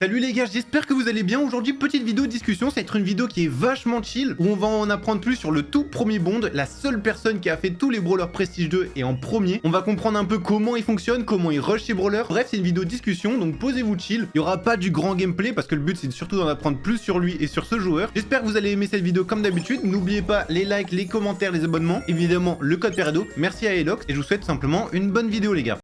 Salut les gars, j'espère que vous allez bien. Aujourd'hui, petite vidéo de discussion, ça va être une vidéo qui est vachement chill, où on va en apprendre plus sur le tout premier bond, la seule personne qui a fait tous les brawlers Prestige 2 et en premier. On va comprendre un peu comment il fonctionne, comment il rush ses brawlers. Bref, c'est une vidéo de discussion, donc posez-vous chill. Il n'y aura pas du grand gameplay, parce que le but c'est surtout d'en apprendre plus sur lui et sur ce joueur. J'espère que vous allez aimer cette vidéo comme d'habitude. N'oubliez pas les likes, les commentaires, les abonnements, évidemment le code Peredo. Merci à Elox, et je vous souhaite simplement une bonne vidéo les gars.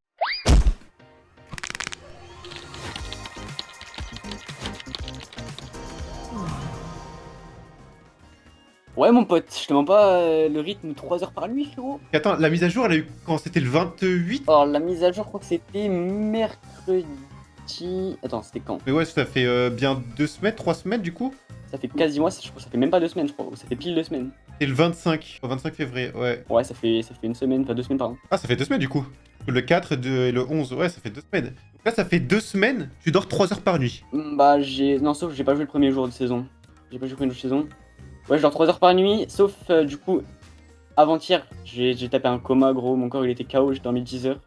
Ouais mon pote, je te mens pas le rythme 3 heures par nuit frérot. Attends, la mise à jour elle a eu quand c'était le 28? Alors la mise à jour je crois que c'était mercredi... Attends c'était quand? Mais ouais, ça fait bien 2 semaines, 3 semaines du coup. Ça fait quasiment, je crois que ça fait même pas 2 semaines je crois, ou ça fait pile 2 semaines. C'est le 25, au 25 février, ouais. Ouais ça fait une semaine, enfin 2 semaines pardon. Ah, ça fait 2 semaines du coup. Le 4 et le 11, ouais, ça fait 2 semaines. Donc là, ça fait 2 semaines, tu dors 3 heures par nuit. Bah non sauf que j'ai pas joué le premier jour de saison. J'ai pas joué le premier jour de saison. Ouais je dors 3 heures par nuit, sauf du coup, avant-hier j'ai tapé un coma gros, mon corps il était KO, j'ai dormi 10 heures.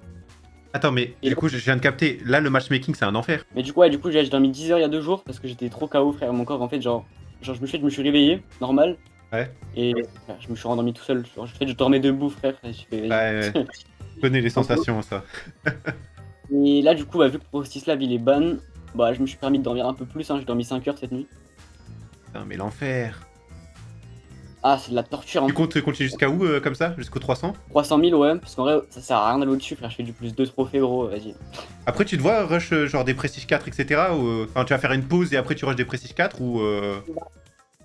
Attends, mais Et du coup, je viens de capter, là, le matchmaking, c'est un enfer. Mais du coup ouais, j'ai dormi 10 heures il y a 2 jours parce que j'étais trop KO frère, mon corps en fait genre je me suis réveillé, normal. Ouais. Et frère, je me suis rendormi tout seul. Genre, je dormais debout, frère. Et je fais, Ouais, ouais. Je connais les sensations, ça. Et là, du coup, bah, vu que Prostislav il est ban, bah, je me suis permis de dormir un peu plus. Hein. J'ai dormi 5 heures cette nuit. Putain, mais l'enfer. Ah, c'est de la torture. Hein. Tu comptes continuer jusqu'à où, comme ça? Jusqu'au 300? 300 000, ouais. Parce qu'en vrai, ça sert à rien d'aller au-dessus, frère. Je fais du plus 2 trophées, gros. Vas-y. Après, tu te vois rush genre des Prestige 4, etc. Ou, enfin, tu vas faire une pause et après tu rush des Prestige 4 ou...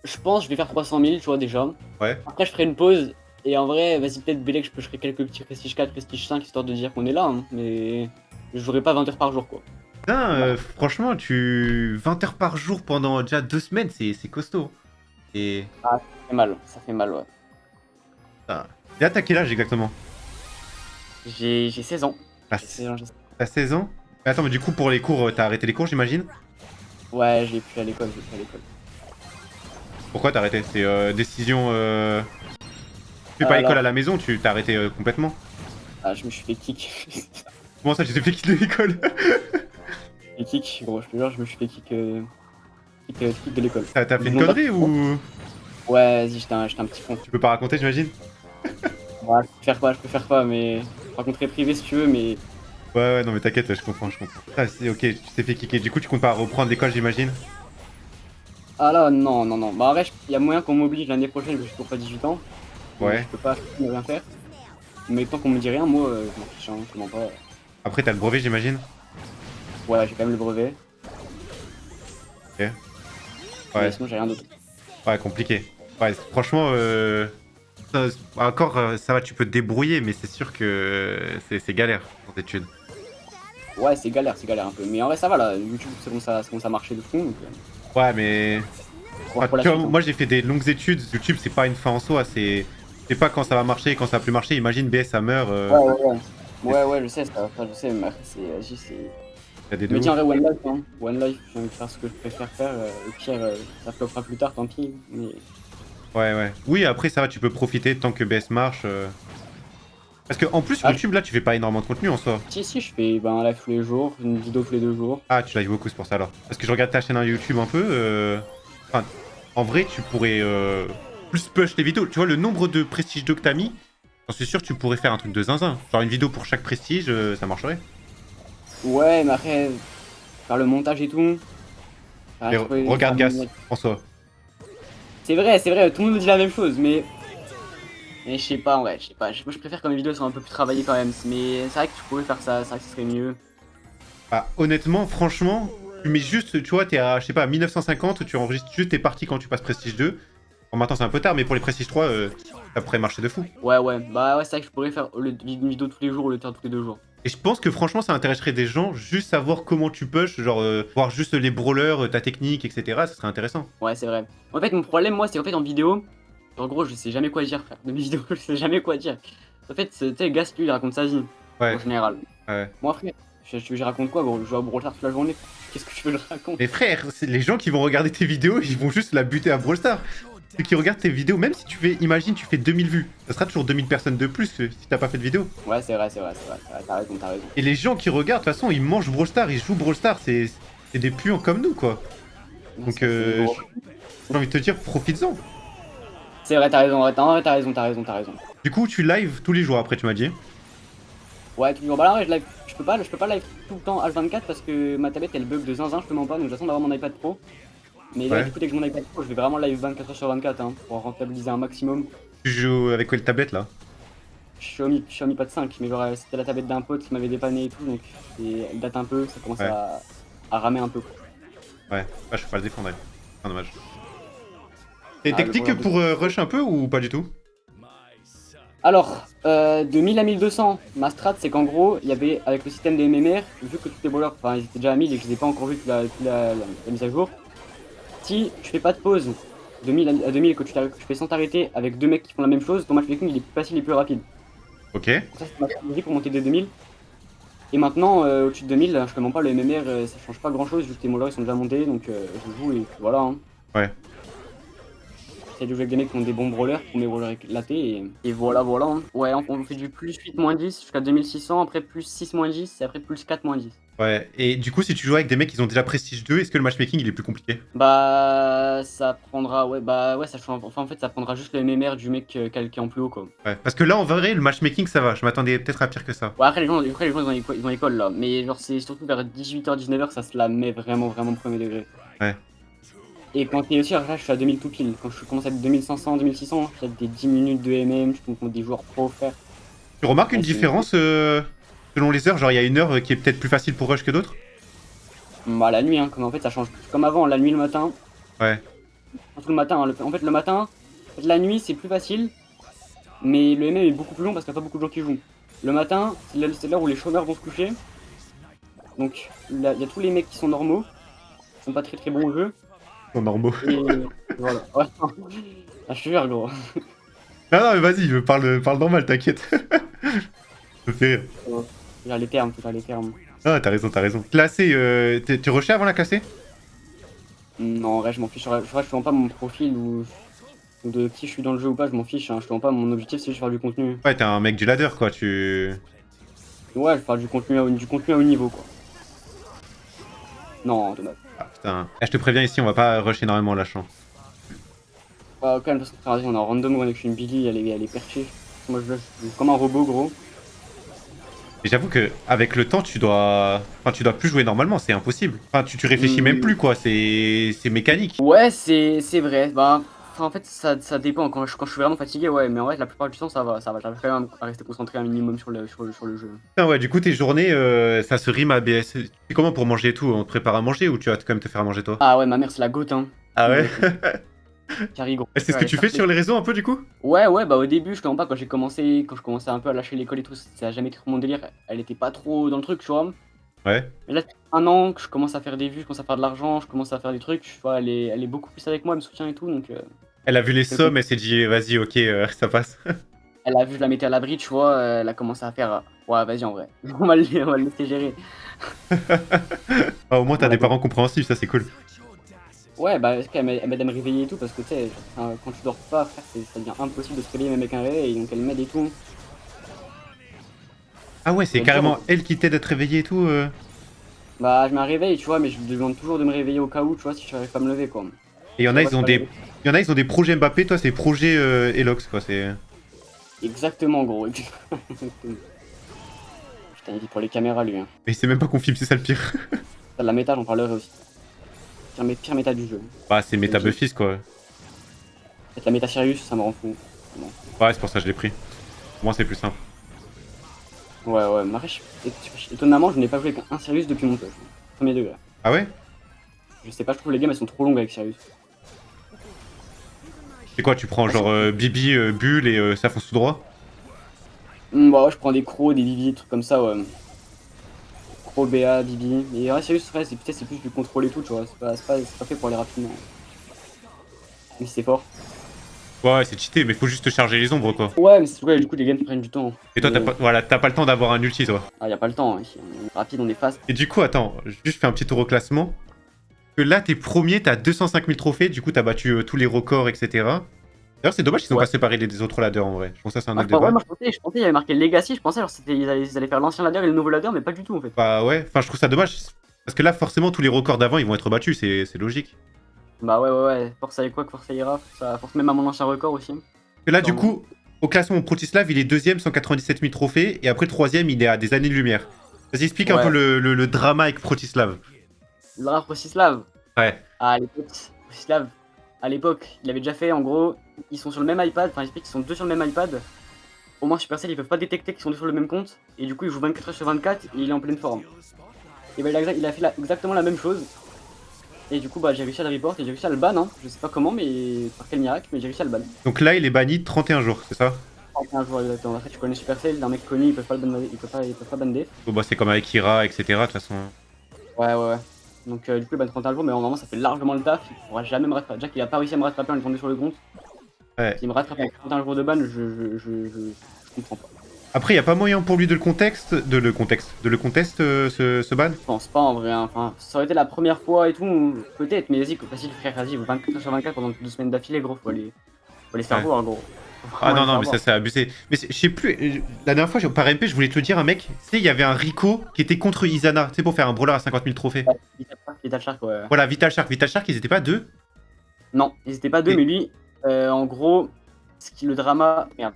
Je pense que je vais faire 300 000, tu vois, déjà. Ouais. Après, je ferai une pause. Et en vrai, vas-y, peut-être Belek, je pêcherai quelques petits Prestige 4, Prestige 5, histoire de dire qu'on est là. Hein. Mais je jouerai pas 20 heures par jour, quoi. Putain, franchement, 20 heures par jour pendant déjà 2 semaines, c'est costaud. Et... Ah, ça fait mal, ouais. Putain. Et là, t'as quel âge exactement? J'ai 16 ans. Ah, J'ai 16 ans, j'ai 16 ans. T'as 16 ans? Mais attends, mais du coup, pour les cours, t'as arrêté les cours, j'imagine? Ouais, j'ai plus à l'école, Pourquoi t'as arrêté? C'est décision... Tu fais pas Alors- école à la maison, tu t'as arrêté complètement? Ah, je me suis fait kick. Comment ça, tu t'es fait quitter l'école? Et kick, gros, je te jure, je me suis fait kick de l'école. T'as fait une Non, connerie ou... Ouais, vas-y, j'étais un petit con. Tu peux pas raconter, j'imagine? Ouais, je peux faire pas, mais je raconterai privé si tu veux, mais Ouais, non, mais t'inquiète, je comprends. Ah, c'est ok, tu t'es fait kicker. Du coup, tu comptes pas reprendre l'école, j'imagine? ah là, non. Bah en vrai, il y a moyen qu'on m'oblige l'année prochaine, parce que j'ai toujours pas 18 ans. Donc, Ouais. je peux pas ne rien faire. Mais tant qu'on me dit rien, moi, je m'en fiche, hein, comment pas. Après, t'as le brevet, j'imagine? Ouais, j'ai quand même le brevet. Ok. Mais Ouais, sinon, j'ai rien d'autre. ouais, compliqué. Ouais, franchement, encore, ça va, tu peux te débrouiller, mais c'est sûr que c'est galère, en études. Ouais, c'est galère un peu. Mais en vrai, ça va là. YouTube, c'est bon ça marchait de fou. Donc, Ouais, mais... pour Enfin, la tu vois, suite, hein. moi, j'ai fait des longues études. YouTube, c'est pas une fin en soi, c'est pas quand ça va marcher, quand ça va plus marcher. Imagine, BS, ça meurt. Ouais, je sais, ça, je sais, mais après, c'est. Il y a des Mais deux. dis en vrai, One Life, hein. One Life, j'ai envie de faire ce que je préfère faire. Au pire, ça floppera plus tard, tant pis. Mais Ouais. Oui, après, ça va, tu peux profiter tant que BS marche. Parce que en plus, sur Ah. YouTube, là, tu fais pas énormément de contenu en soi. si, je fais un live tous les jours, une vidéo tous les 2 jours. Ah, tu live beaucoup, c'est pour ça alors. Parce que je regarde ta chaîne YouTube un peu. Enfin, en vrai, tu pourrais plus push les vidéos. Tu vois, le nombre de Prestige 2 que t'as mis, j'en suis sûr que tu pourrais faire un truc de zinzin. Genre une vidéo pour chaque Prestige, ça marcherait. Ouais, mais après, faire le montage et tout. Et regarde Gas, en soi. C'est vrai, tout le monde me dit la même chose, mais. Mais je sais pas, ouais, je sais pas. Moi, je préfère quand mes vidéos sont un peu plus travaillées quand même. Mais c'est vrai que tu pourrais faire ça, c'est vrai que ce serait mieux. Bah, honnêtement, franchement, tu mets juste, tu vois, t'es à, je sais pas, 1950, tu enregistres juste tes parties quand tu passes Prestige 2. Bon, maintenant, c'est un peu tard, mais pour les Prestige 3, ça pourrait marcher de fou. Ouais, bah ouais, c'est vrai que je pourrais faire une vidéo tous les jours au lieu de faire tous les 2 jours. Et je pense que franchement, ça intéresserait des gens, juste savoir comment tu push, genre, voir juste les brawlers, ta technique, etc. Ça serait intéressant. Ouais, c'est vrai. En fait, mon problème, moi, c'est qu'en fait, en vidéo, en gros, je sais jamais quoi dire, frère. De mes vidéos, je sais jamais quoi dire. En fait, tu sais, Gas, lui, il raconte sa vie, Ouais, en général. ouais. Moi, frère, je raconte quoi, gros? Je joue à Brawl Stars toute la journée. Qu'est-ce que tu veux que je raconte? Mais frère, les gens qui vont regarder tes vidéos, ils vont juste la buter à Brawl Stars. Ceux qui regardent tes vidéos, même si tu fais, imagine, tu fais 2000 vues, ça sera toujours 2000 personnes de plus si t'as pas fait de vidéo. Ouais, c'est vrai. T'as raison. Et les gens qui regardent, de toute façon, ils mangent Brawl Stars, ils jouent Brawl Stars, c'est des puants comme nous, quoi. Donc, j'ai envie de te dire, profites-en. C'est vrai, t'as raison, t'as raison. Du coup, tu live tous les jours après, tu m'as dit. Ouais, toujours. Bah là, ouais, je peux pas live tout le temps H24 parce que ma tablette elle bug de zinzin, je te mens pas, donc j'attends d'avoir mon iPad Pro. Mais là, Ouais. du coup, dès que j'ai mon iPad Pro, je vais vraiment live 24h/24 hein, pour rentabiliser un maximum. Tu joues avec quelle tablette là? Xiaomi Pad 5, mais genre, c'était la tablette d'un pote qui m'avait dépanné et tout, donc elle date un peu, ça commence Ouais. à ramer un peu. Quoi. Ouais, ah, je peux pas le défendre. Ah, dommage. T'es Ah, technique pour rush un peu ou pas du tout? Alors, de 1000 à 1200, ma strat c'est qu'en gros, il y avait avec le système des MMR, vu que tous les bowlers, enfin ils étaient déjà à 1000 et que je les ai pas encore vu toute la mise à jour, si tu fais pas de pause de 1000 à 2000 et que tu fais sans t'arrêter avec deux mecs qui font la même chose, ton matchmaking il est plus facile et plus rapide. Ok. Donc ça c'est ma stratégie pour monter de 2000. Et maintenant, au-dessus de 2000, je te mens pas, le MMR ça change pas grand chose vu que tes bowlers ils sont déjà montés, donc je joue et voilà. Hein. Ouais. J'essaie de jouer avec des mecs qui ont des bons brawlers pour mes brawlers éclatés et voilà. Hein. Ouais, on fait du plus 8-10 jusqu'à 2600, après plus 6-10 et après plus 4-10. Ouais, et du coup, si tu joues avec des mecs qui ont déjà Prestige 2, est-ce que le matchmaking il est plus compliqué? Bah, ça prendra, ça change. Enfin, en fait, ça prendra juste le MMR du mec qui est en plus haut, quoi. Ouais, parce que là, en vrai, le matchmaking ça va. Je m'attendais peut-être à pire que ça. Ouais, après, ils ont école là, mais genre, c'est surtout vers 18h, 19h que ça se la met vraiment premier degré. Ouais. Et quand t'es aussi, là, je suis à 2000 tout pile. Quand je commence à être 2500, 2600, j'ai des 10 minutes de MM, je tombe contre des joueurs pro, frère. Tu remarques une Ouais, différence selon les heures? Genre, il y a une heure qui est peut-être plus facile pour rush que d'autres? Bah, la nuit, hein, comme en fait, ça change. Comme avant, la nuit, le matin. Ouais. Surtout le matin, hein, en fait, le matin, la nuit, c'est plus facile. Mais le MM est beaucoup plus long parce qu'il n'y a pas beaucoup de gens qui jouent. Le matin, c'est l'heure où les chômeurs vont se coucher. Donc, il y a tous les mecs qui sont normaux, qui sont pas très bons au jeu. Ils sont normaux. Et voilà. Ouais. Ah, je te jure, gros. Non, mais vas-y, parle normal, t'inquiète. Ça fait rire. J'ai les termes, les termes. Ah, t'as raison. Classé, tu rushais avant la classer? Non, en vrai, je m'en fiche. Je te vends pas mon profil ou de qui je suis dans le jeu ou pas, je m'en fiche. Hein. Je te vends pas mon objectif, c'est juste faire du contenu. Ouais, t'es un mec du ladder, quoi, tu... Ouais, je faire du contenu à haut niveau, quoi. Non, dommage. Ah, putain. Eh, je te préviens ici, on va pas rush énormément la champ. Quand même, parce qu'on est en random, on est que une Billy, elle est perchée. Moi, je joue comme un robot, gros. Et j'avoue que avec le temps, tu dois plus jouer normalement, c'est impossible. Enfin, tu réfléchis même plus, quoi, c'est mécanique. Ouais, c'est vrai. Bah, en fait, ça dépend. Quand je suis vraiment fatigué, ouais, mais en vrai, la plupart du temps, ça va. J'arrive quand même à rester concentré un minimum sur le jeu. Putain, ouais, du coup, tes journées, ça se rime à BS. Tu fais comment pour manger et tout? On te prépare à manger ou tu vas quand même te faire à manger toi? Ah ouais, ma mère, c'est la goth, hein. Ah ouais? Carré, gros. C'est ce que tu fais sur les réseaux un peu, du coup? Ouais, bah au début, je te mens pas, quand je commençais un peu à lâcher l'école et tout, ça a jamais été trop mon délire. Elle était pas trop dans le truc, tu vois. Ouais. Mais là, ça fait 1 an que je commence à faire des vues, je commence à faire de l'argent, je commence à faire des trucs. Tu vois, elle est beaucoup plus avec moi, elle me soutient et tout, donc. Elle a vu les sommes, elle s'est dit, vas-y, ok, ça passe. Elle a vu, je la mettais à l'abri, tu vois, elle a commencé à faire. Ouais, vas-y, en vrai. On va le laisser gérer. Ah, au moins, t'as Ouais, des parents compréhensifs, ça c'est cool. Ouais, bah, elle m'aide à me réveiller et tout, parce que tu sais, quand tu dors pas, frère, ça devient impossible de se réveiller même avec un réveil, donc elle m'aide et tout. Ah ouais, c'est Ouais, carrément bien. elle qui t'aide à te réveiller et tout. Bah, je me réveille, tu vois, mais je demande toujours de me réveiller au cas où, tu vois, si je n'arrive pas à me lever, quoi. Et il y en a, Ouais, ils ont des... Il y en a, ils ont des projets Mbappé, toi, c'est projets Elox, quoi, c'est... Exactement, gros. Exactement. Putain, il vit pour les caméras, lui. Hein. Mais c'est même pas qu'on filme, c'est ça le pire. Ça, de la méta, j'en parlerai aussi. Pire méta du jeu. Bah, c'est méta Buffys, quoi. Peut-être la méta Sirius, ça me rend fou. Ouais, c'est pour ça que je l'ai pris. Pour moi, c'est plus simple. Ouais, Marèche, étonnamment, je n'ai pas joué avec un Sirius depuis mon touch. Premier degré. Ah ouais? Je sais pas, je trouve les games elles sont trop longues avec Sirius. C'est quoi, tu prends genre Bibi, Bulle et ça fonce tout droit? Bah ouais, je prends des crocs, des Bibi, des trucs comme ça, ouais. Croc, BA, Bibi. Et ouais, Sirius, ouais, c'est plus du contrôle et tout, tu vois. C'est pas fait pour aller rapidement. Mais c'est fort. Ouais, c'est cheaté, mais faut juste charger les ombres, quoi. Ouais, mais c'est du coup, les games prennent du temps. Et toi, t'as pas le temps d'avoir un ulti, toi. Ah, y a pas le temps, hein. On est rapide, on est fast. Et du coup, attends, juste fais un petit tour au classement. Que là, t'es premier, t'as 205 000 trophées, du coup, t'as battu tous les records, etc. D'ailleurs, c'est dommage qu'ils ont pas séparé les des autres ladders, en vrai. Je pense que ça, c'est un autre débat. Ouais, moi, je pensais qu'il y avait marqué Legacy, je pensais alors ils allaient faire l'ancien ladder et le nouveau ladder, mais pas du tout, en fait. Bah ouais, enfin, je trouve ça dommage. Parce que là, forcément, tous les records d'avant, ils vont être battus, c'est logique. Bah ouais, force à quoi, force à Ira, force même à mon ancien record aussi. Et là, du coup, au classement, Protislav, il est deuxième, 197 000 trophées, et après, troisième, il est à des années-lumière. Vas-y, explique un peu le drama avec Protislav. Le drama Protislav. Ouais. À l'époque, Protislav, à l'époque, il avait déjà fait, en gros, ils sont sur le même iPad, enfin, j'explique qu'ils sont deux sur le même iPad. Au moins, Supercell, ils peuvent pas détecter qu'ils sont deux sur le même compte, et du coup, il joue 24 heures sur 24, et il est en pleine forme. Et bah, il a fait exactement la même chose. Et du coup, bah, j'ai réussi à le report et j'ai réussi à le ban, hein. Je sais pas comment, mais par quel miracle, mais j'ai réussi à le ban. Donc là, il est banni 31 jours, c'est ça? 31 jours exactement. Après, tu connais Supercell, d'un mec connu, ils peuvent pas le ban, ils peuvent pas ban def. Bon, bah, c'est comme avec Ira, etc. De toute façon. Ouais. Donc, du coup, il ban 31 jours, mais normalement, ça fait largement le taf. Il pourra jamais me rattraper. Jack, il a pas réussi à me rattraper en étant tombé sur le compte. Ouais. S'il me rattrape avec 31 jours de ban, je comprends pas. Après, il n'y a pas moyen pour lui de le contest, ce ban? Je pense pas en vrai, hein. Enfin, ça aurait été la première fois et tout, peut-être, mais vas-y, facile frère, vas-y, 24 sur 24 pendant 2 semaines d'affilée, gros, faut les faire voir, gros. Ah non, mais ça c'est abusé. Mais je sais plus, la dernière fois par MP, je voulais te le dire, un mec, tu sais, il y avait un Rico qui était contre Izana, tu sais, pour faire un brawler à 50 000 trophées. Vital Shark, ouais. Voilà, Vital Shark, ils étaient pas deux? Non, ils étaient pas deux, mais lui, en gros, le drama, merde.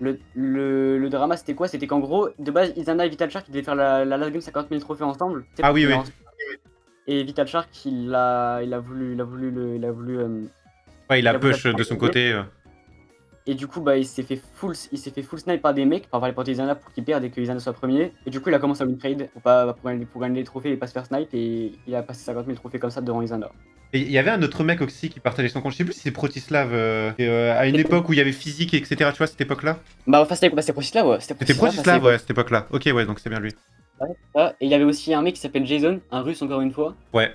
Le drama c'était quoi? C'était qu'en gros, de base, Izana et Vital Shark ils devaient faire la last game 50 000 trophées ensemble. Ah oui. Et Vital Shark il a voulu. Ouais, il a push de son côté. Et du coup, bah, il s'est fait full snipe par des mecs, par les porter Izana pour qu'il perde et que Izana soit premier. Et du coup, il a commencé à win trade pour gagner les trophées et pas se faire snipe. Et il a passé 50 000 trophées comme ça devant Izana. Et il y avait un autre mec aussi qui partageait son compte, je sais plus si c'est Protislav, à une époque où il y avait physique, etc. Tu vois, cette époque-là? Bah, enfin, c'était Protislav, ouais. C'était Protislav, ouais, à cette époque-là. Ok, ouais, donc c'est bien lui. Ouais, et il y avait aussi un mec qui s'appelle Jason, un russe encore une fois. Ouais.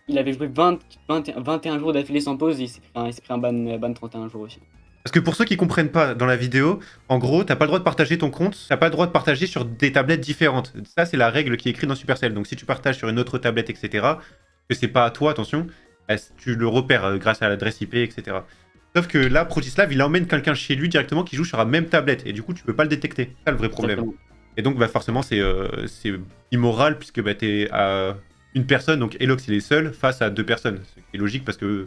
Il avait joué 21 jours d'affilée sans pause et il s'est pris un ban 31 jours aussi. Parce que pour ceux qui comprennent pas dans la vidéo, en gros, t'as pas le droit de partager ton compte, t'as pas le droit de partager sur des tablettes différentes. Ça, c'est la règle qui est écrite dans Supercell. Donc si tu partages sur une autre tablette, etc., que c'est pas à toi, attention, tu le repères grâce à l'adresse IP, etc. Sauf que là, Protislav, il emmène quelqu'un chez lui directement qui joue sur la même tablette. Et du coup, tu peux pas le détecter. C'est ça le vrai problème. Exactement. Et donc, bah, forcément, c'est immoral puisque bah, t'es à une personne, donc Elox, il est seul face à deux personnes. Ce qui est logique parce que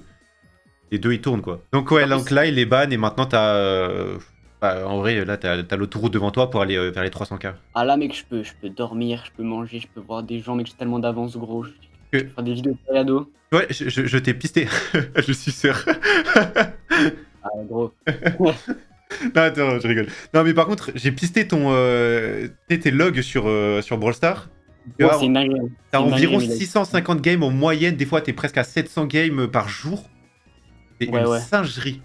les deux, ils tournent, quoi. Donc, ouais, donc là, il est ban et maintenant, t'as... bah, en vrai, là, t'as l'autoroute devant toi pour aller vers les 300K. Ah là, mec, je peux dormir, je peux manger, je peux voir des gens, mec, j'ai tellement d'avance, gros. Je peux faire des vidéos de ado. Ouais, je t'ai pisté. Je suis sûr. Ah, gros. Non, attends, je rigole. Non, mais par contre, j'ai pisté tes logs sur Brawl Stars. Oh, c'est une dinguerie. T'as environ 650 games en moyenne. Des fois, t'es presque à 700 games par jour. C'est une singerie.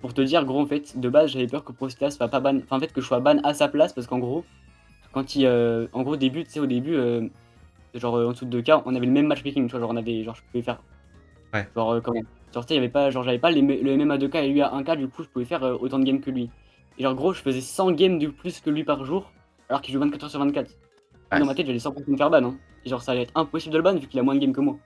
Pour te dire, gros, en fait, de base, j'avais peur que Protislav soit pas ban. Enfin, en fait, que je sois ban à sa place parce qu'en gros, quand il. En gros, début, tu sais, au début, genre en dessous de 2K, on avait le même matchmaking, tu vois, genre on avait. Genre, je pouvais faire. Ouais. Genre, comment? Genre, tu sais, il y avait pas. Genre, j'avais pas le MM à 2K et lui à 1K, du coup, je pouvais faire autant de games que lui. Et genre, gros, je faisais 100 games de plus que lui par jour, alors qu'il joue 24 heures sur 24. Ouais. Dans ma tête, j'allais 100% me faire ban, hein. Et genre, ça allait être impossible de le ban vu qu'il a moins de games que moi.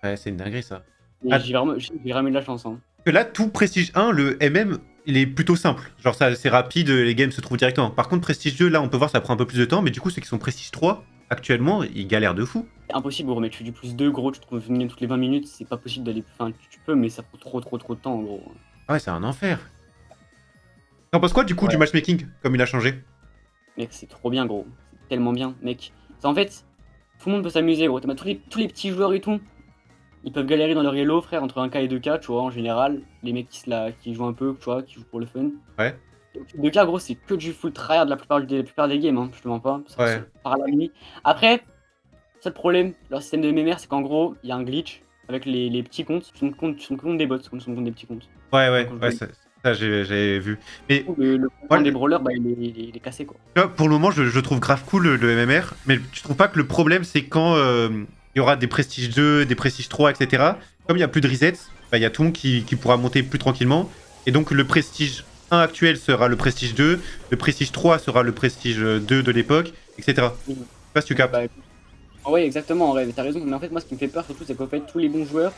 Ouais, c'est une dinguerie ça. Et j'ai vraiment eu de la chance, hein. Que là, tout Prestige 1, le MM, il est plutôt simple. Genre, ça, c'est rapide, les games se trouvent directement. Par contre, Prestige 2, là, on peut voir, ça prend un peu plus de temps, mais du coup, ceux qui sont Prestige 3, actuellement, ils galèrent de fou. C'est impossible, gros, mais tu fais du plus 2, gros, tu trouves une game toutes les 20 minutes, c'est pas possible d'aller. Enfin, tu peux, mais ça prend trop de temps, gros. Ouais, c'est un enfer. T'en penses quoi, du coup, du matchmaking, comme il a changé? Mec, c'est trop bien, gros. C'est tellement bien, mec. En fait, tout le monde peut s'amuser, gros. Tous les petits joueurs et tout. Ils peuvent galérer dans leur elo, frère, entre 1K et 2K, tu vois, en général. Les mecs qui jouent un peu, tu vois, qui jouent pour le fun. Ouais. 2K, gros, c'est que du full tryhard la plupart des games, hein, je te mens pas. Ouais. Par la nuit. Après, seul problème, leur système de MMR, c'est qu'en gros, il y a un glitch avec les petits comptes. Ils sont contre des bots, ils sont contre des petits comptes. Ouais, ça j'avais vu. Mais le compte des brawlers, bah, il est cassé, quoi. Pour le moment, je trouve grave cool le MMR, mais tu trouves pas que le problème, c'est quand il y aura des Prestige 2, des Prestige 3, etc. Comme il n'y a plus de reset, bah, il y a tout le monde qui pourra monter plus tranquillement. Et donc le Prestige 1 actuel sera le Prestige 2, le Prestige 3 sera le Prestige 2 de l'époque, etc. Je sais pas si tu captes. Ouais, exactement, en vrai, t'as raison. Mais en fait, moi, ce qui me fait peur surtout, c'est qu'en fait, tous les bons joueurs,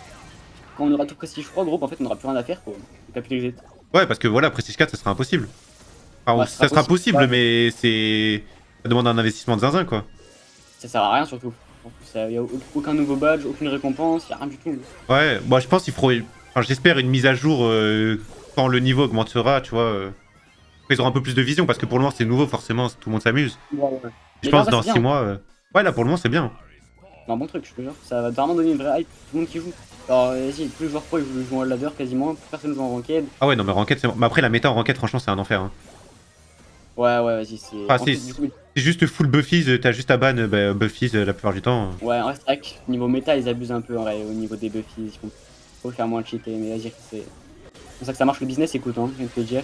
quand on aura tout Prestige 3, gros, en fait, on n'aura plus rien à faire, quoi. T'as plus de reset. Ouais, parce que voilà, Prestige 4, ça sera impossible. Enfin, ouais, ça sera possible, mais ça demande un investissement de zinzin, quoi. Ça sert à rien, surtout. Il n'y a aucun nouveau badge, aucune récompense, il n'y a rien du tout. Ouais, moi je pense qu'il faudrait, enfin, j'espère une mise à jour quand le niveau augmentera, tu vois. Ils auront un peu plus de vision parce que pour le moment c'est nouveau, forcément, tout le monde s'amuse. Ouais, ouais. Je Mais là, en pense vrai, dans c'est 6 bien. mois. Ouais, là pour le moment c'est bien. C'est un bon truc, je te jure. Ça va vraiment donner une vraie hype pour tout le monde qui joue. Alors, vas-y, tous les joueurs pro ils jouent en ladder quasiment, plus personne joue en ranked. Ah ouais, non, mais ranked c'est bon. Mais après, la méta en ranked, franchement, c'est un enfer. Hein. Ouais, ouais, vas-y, c'est. Ah, En plus, du coup, c'est juste full Buffies, t'as juste à ban Buffies la plupart du temps. ouais, en vrai, c'est vrai que niveau méta, ils abusent un peu en vrai, au niveau des buffs. Faut faire moins cheater, mais vas-y, c'est pour ça que ça marche le business, écoute, hein, je viens de te le dire.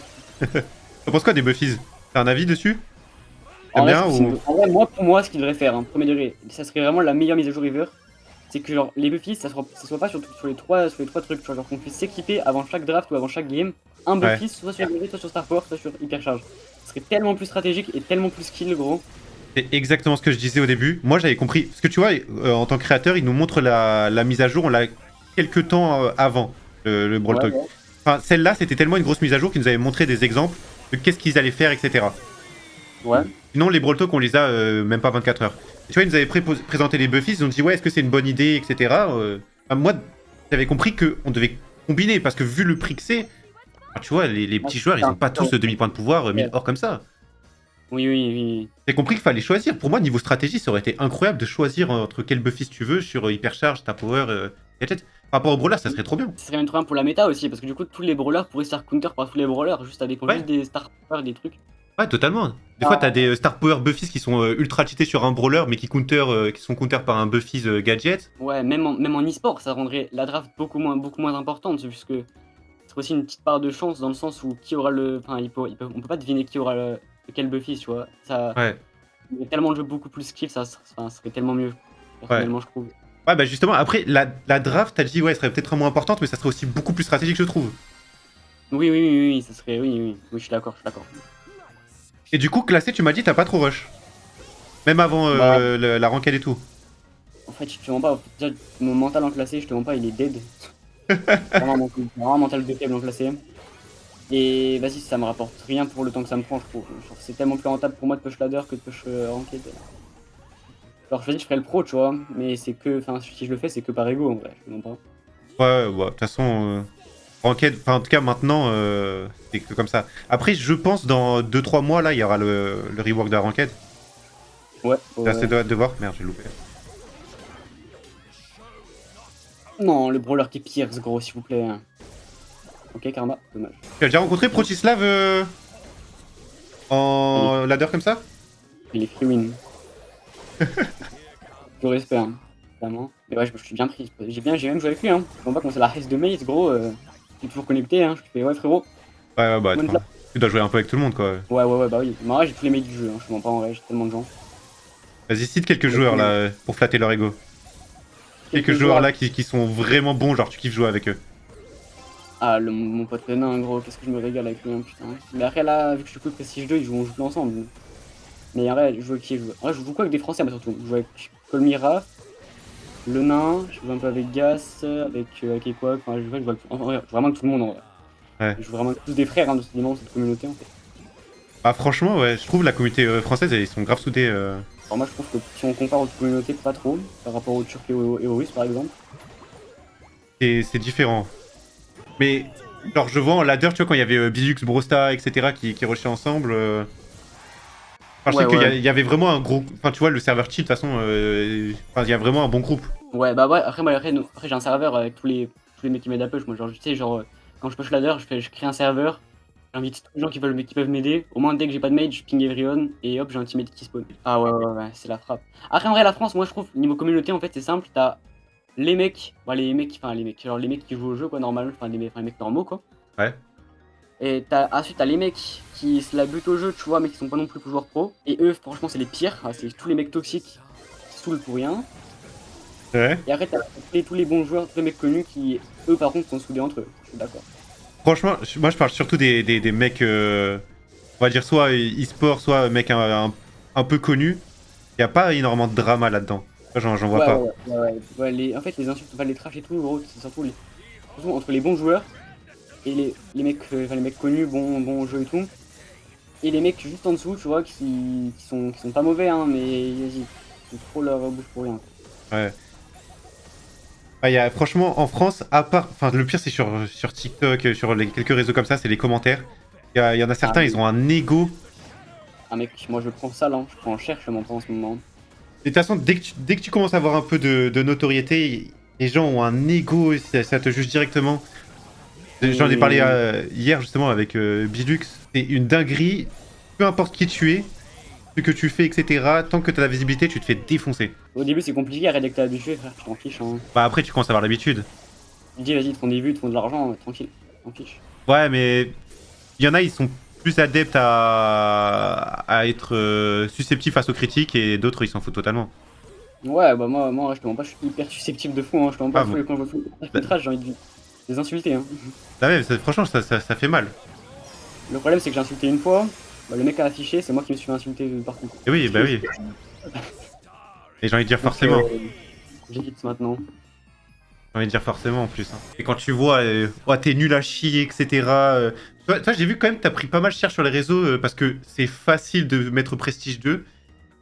T'en penses quoi des Buffies? T'as un avis dessus? En T'aimes vrai, bien ou... en vrai, moi, pour moi, ce qu'il devrait faire, hein, premier degré, ça serait vraiment la meilleure mise à jour ever. C'est que genre, les buffs, ça soit pas sur les trois trucs, tu vois, genre qu'on puisse s'équiper avant chaque draft ou avant chaque game, un Ouais. buff, soit sur Melee, soit sur Star Power, soit sur Hypercharge. Ce serait tellement plus stratégique et tellement plus skill, gros. C'est exactement ce que je disais au début. Moi, j'avais compris. Parce que tu vois, en tant que créateur, il nous montre la mise à jour, on l'a quelques temps avant, le Brawl Ouais, Talk. ouais. Enfin, celle-là, c'était tellement une grosse mise à jour qu'ils nous avait montré des exemples de qu'est-ce qu'ils allaient faire, etc. Ouais. Sinon, les Brawl Talk, on les a même pas 24 heures. Et tu vois, ils nous avaient présenté les Buffies, ils ont dit, ouais, est-ce que c'est une bonne idée, etc. Moi, j'avais compris qu'on devait combiner, parce que vu le prix que c'est, tu vois, les petits joueurs, ils ont pas tous demi-point de pouvoir, 1000 or comme ça. Oui, oui, oui. J'ai compris qu'il fallait choisir. Pour moi, niveau stratégie, ça aurait été incroyable de choisir entre quel Buffies tu veux sur Hypercharge, Star Power, Gadget. Par rapport au brawler, ça serait trop bien. Ce serait même trop bien pour la méta aussi, parce que du coup, tous les brawlers pourraient se faire counter par tous les brawlers, juste à dépend Ouais. juste des Star Power, des trucs. Ouais, totalement. Des fois, t'as des Star Power Buffies qui sont ultra cheatés sur un brawler, mais qui sont counter par un Buffies Gadget. Ouais, même en e-sport, ça rendrait la draft beaucoup moins importante, puisque c'est aussi une petite part de chance dans le sens où qui aura le. Enfin, on peut pas deviner qui aura quel Buffy, tu vois. Ça, Ouais. il y a tellement de jeux beaucoup plus skill, ça serait tellement mieux, personnellement, je trouve. Ouais, bah justement, après, la draft, t'as dit, ouais, elle serait peut-être moins importante, mais ça serait aussi beaucoup plus stratégique, je trouve. Oui, ça serait. Oui, je suis d'accord, Et du coup, classé, tu m'as dit, t'as pas trop rush. Même avant Bah. la ranked et tout. En fait, je te mens pas, déjà, mon mental en classé, je te mens pas, il est dead. Vraiment, vraiment mental de faible en classé. Et vas-y, ça me rapporte rien pour le temps que ça me prend, je trouve. Genre, c'est tellement plus rentable pour moi de push ladder que de push ranked. Alors, je ferais le pro, tu vois, mais c'est que. Enfin, si je le fais, c'est que par ego en vrai, je te mens pas. Ouais, de toute façon, ranked, enfin, en tout cas, maintenant, c'est que comme ça. Après, je pense, dans 2-3 mois, là, il y aura le rework de la ranked. Ouais. J'ai assez de voir. Merde, j'ai loupé. Non, le brawler qui pierce, gros, s'il vous plaît. Ok, Karma, dommage. Tu as déjà rencontré Protislav en ladder comme ça? Il est free win. Je respect, hein, vraiment. Mais ouais, je me suis bien pris. J'ai même joué avec lui, hein. Je comprends pas comment c'est la race de maze, gros. Je suis toujours connecté, hein. Je fais, ouais, frérot. Ouais, bah, Bonne place. tu dois jouer un peu avec tout le monde, quoi. Ouais, bah oui. Mais en vrai, j'ai tous les mates du jeu, hein. Je te mens pas, en vrai, j'ai tellement de gens. Vas-y, cite quelques joueurs, là, pour flatter leur ego. Quelques joueurs, là, qui sont vraiment bons, genre, tu kiffes jouer avec eux. Ah, mon pote Renin, gros, qu'est-ce que je me régale avec lui, hein, putain. Mais après, là, vu que je suis plus Prestige 2, on joue plus ensemble. Mais en vrai, je joue avec qui? En vrai, je joue quoi avec des Français, moi, surtout. Je joue avec Colmira, le nain, je joue un peu avec Gas, avec Ekwa, enfin, je joue vraiment avec tout le monde, en vrai. Ouais. Je joue vraiment avec tous des frères, hein, de cette communauté, en fait. Bah, franchement, ouais, je trouve la communauté française, ils sont grave soudés. Alors, moi, je trouve que si on compare aux communautés, pas trop, par rapport aux Turcs et aux Russes, par exemple. C'est différent. Mais, genre, je vois en ladder, tu vois, quand il y avait Bilux, Brosta, etc., qui rushaient ensemble. Enfin, je sais qu'il y avait vraiment un gros. Enfin, tu vois, le serveur chill, de toute façon, il y a vraiment un bon groupe. Ouais, bah ouais, après j'ai un serveur avec tous les mecs qui m'aident à push. Moi, genre, tu sais, genre, quand je push ladder, je crée un serveur, j'invite tous les gens qui peuvent m'aider. Au moins, dès que j'ai pas de mage, je ping everyone et hop, j'ai un teammate qui spawn. Ah ouais, c'est la frappe. Après, en vrai, la France, moi, je trouve, niveau communauté, en fait, c'est simple. T'as les mecs, genre les mecs qui jouent au jeu, quoi, normal, enfin, les mecs normaux, quoi. Ouais. Et ensuite, t'as les mecs qui se la butent au jeu, tu vois, mais qui sont pas non plus joueurs pro. Et eux, franchement, c'est les pires. Ah, c'est tous les mecs toxiques qui saoulent pour rien. Ouais. Et après, t'as tous les bons joueurs, tous les mecs connus qui, eux, par contre, sont soudés entre eux. Je suis d'accord. Franchement, moi, je parle surtout des mecs, on va dire, soit e-sport, soit mecs un peu connus. Il n'y a pas énormément de drama là-dedans. J'en vois pas. Ouais, en fait, les insultes, les trash et tout, gros, c'est surtout entre les bons joueurs et les mecs connus, bons jeux et tout. Et les mecs juste en dessous, tu vois, qui sont pas mauvais, hein, mais vas-y, ils font trop leur bouche pour rien. Ouais. Ah, franchement, en France, à part... Enfin, le pire, c'est sur TikTok, sur les quelques réseaux comme ça, c'est les commentaires. Il y en a Ah, certains, ils ont un ego. ah mec, moi je prends ça là, je prends cher, je m'en prends en ce moment. Et de toute façon, dès que tu commences à avoir un peu de notoriété, les gens ont un ego, ça te juge directement. J'en ai parlé hier justement avec Bilux. C'est une dinguerie, peu importe qui tu es, ce que tu fais, etc. Tant que tu as la visibilité, tu te fais défoncer. Au début c'est compliqué, arrête dès que t'es habitué frère, tu t'en fiches hein. Bah après, tu commences à avoir l'habitude. Tu dis vas-y, ils te font des vues, ils te font de l'argent, tranquille, t'en fiches. Ouais, mais il y en a, ils sont plus adeptes à être susceptibles face aux critiques et d'autres, ils s'en foutent totalement. Ouais, bah moi je te mens pas, je suis hyper susceptible de fou, hein. Je te mens pas, Ah, bon. quand je vois le arbitrage, j'ai envie de les insulter. Hein. Ah ouais, franchement, ça fait mal. Le problème c'est que j'ai insulté une fois, bah, le mec a affiché, c'est moi qui me suis fait insulter partout. Et oui, bah oui. Et j'ai envie de dire forcément. J'évite maintenant. J'ai envie de dire forcément en plus. Hein. Et quand tu vois, oh, t'es nul à chier, etc. Toi, j'ai vu quand même que t'as pris pas mal cher sur les réseaux parce que c'est facile de mettre Prestige 2.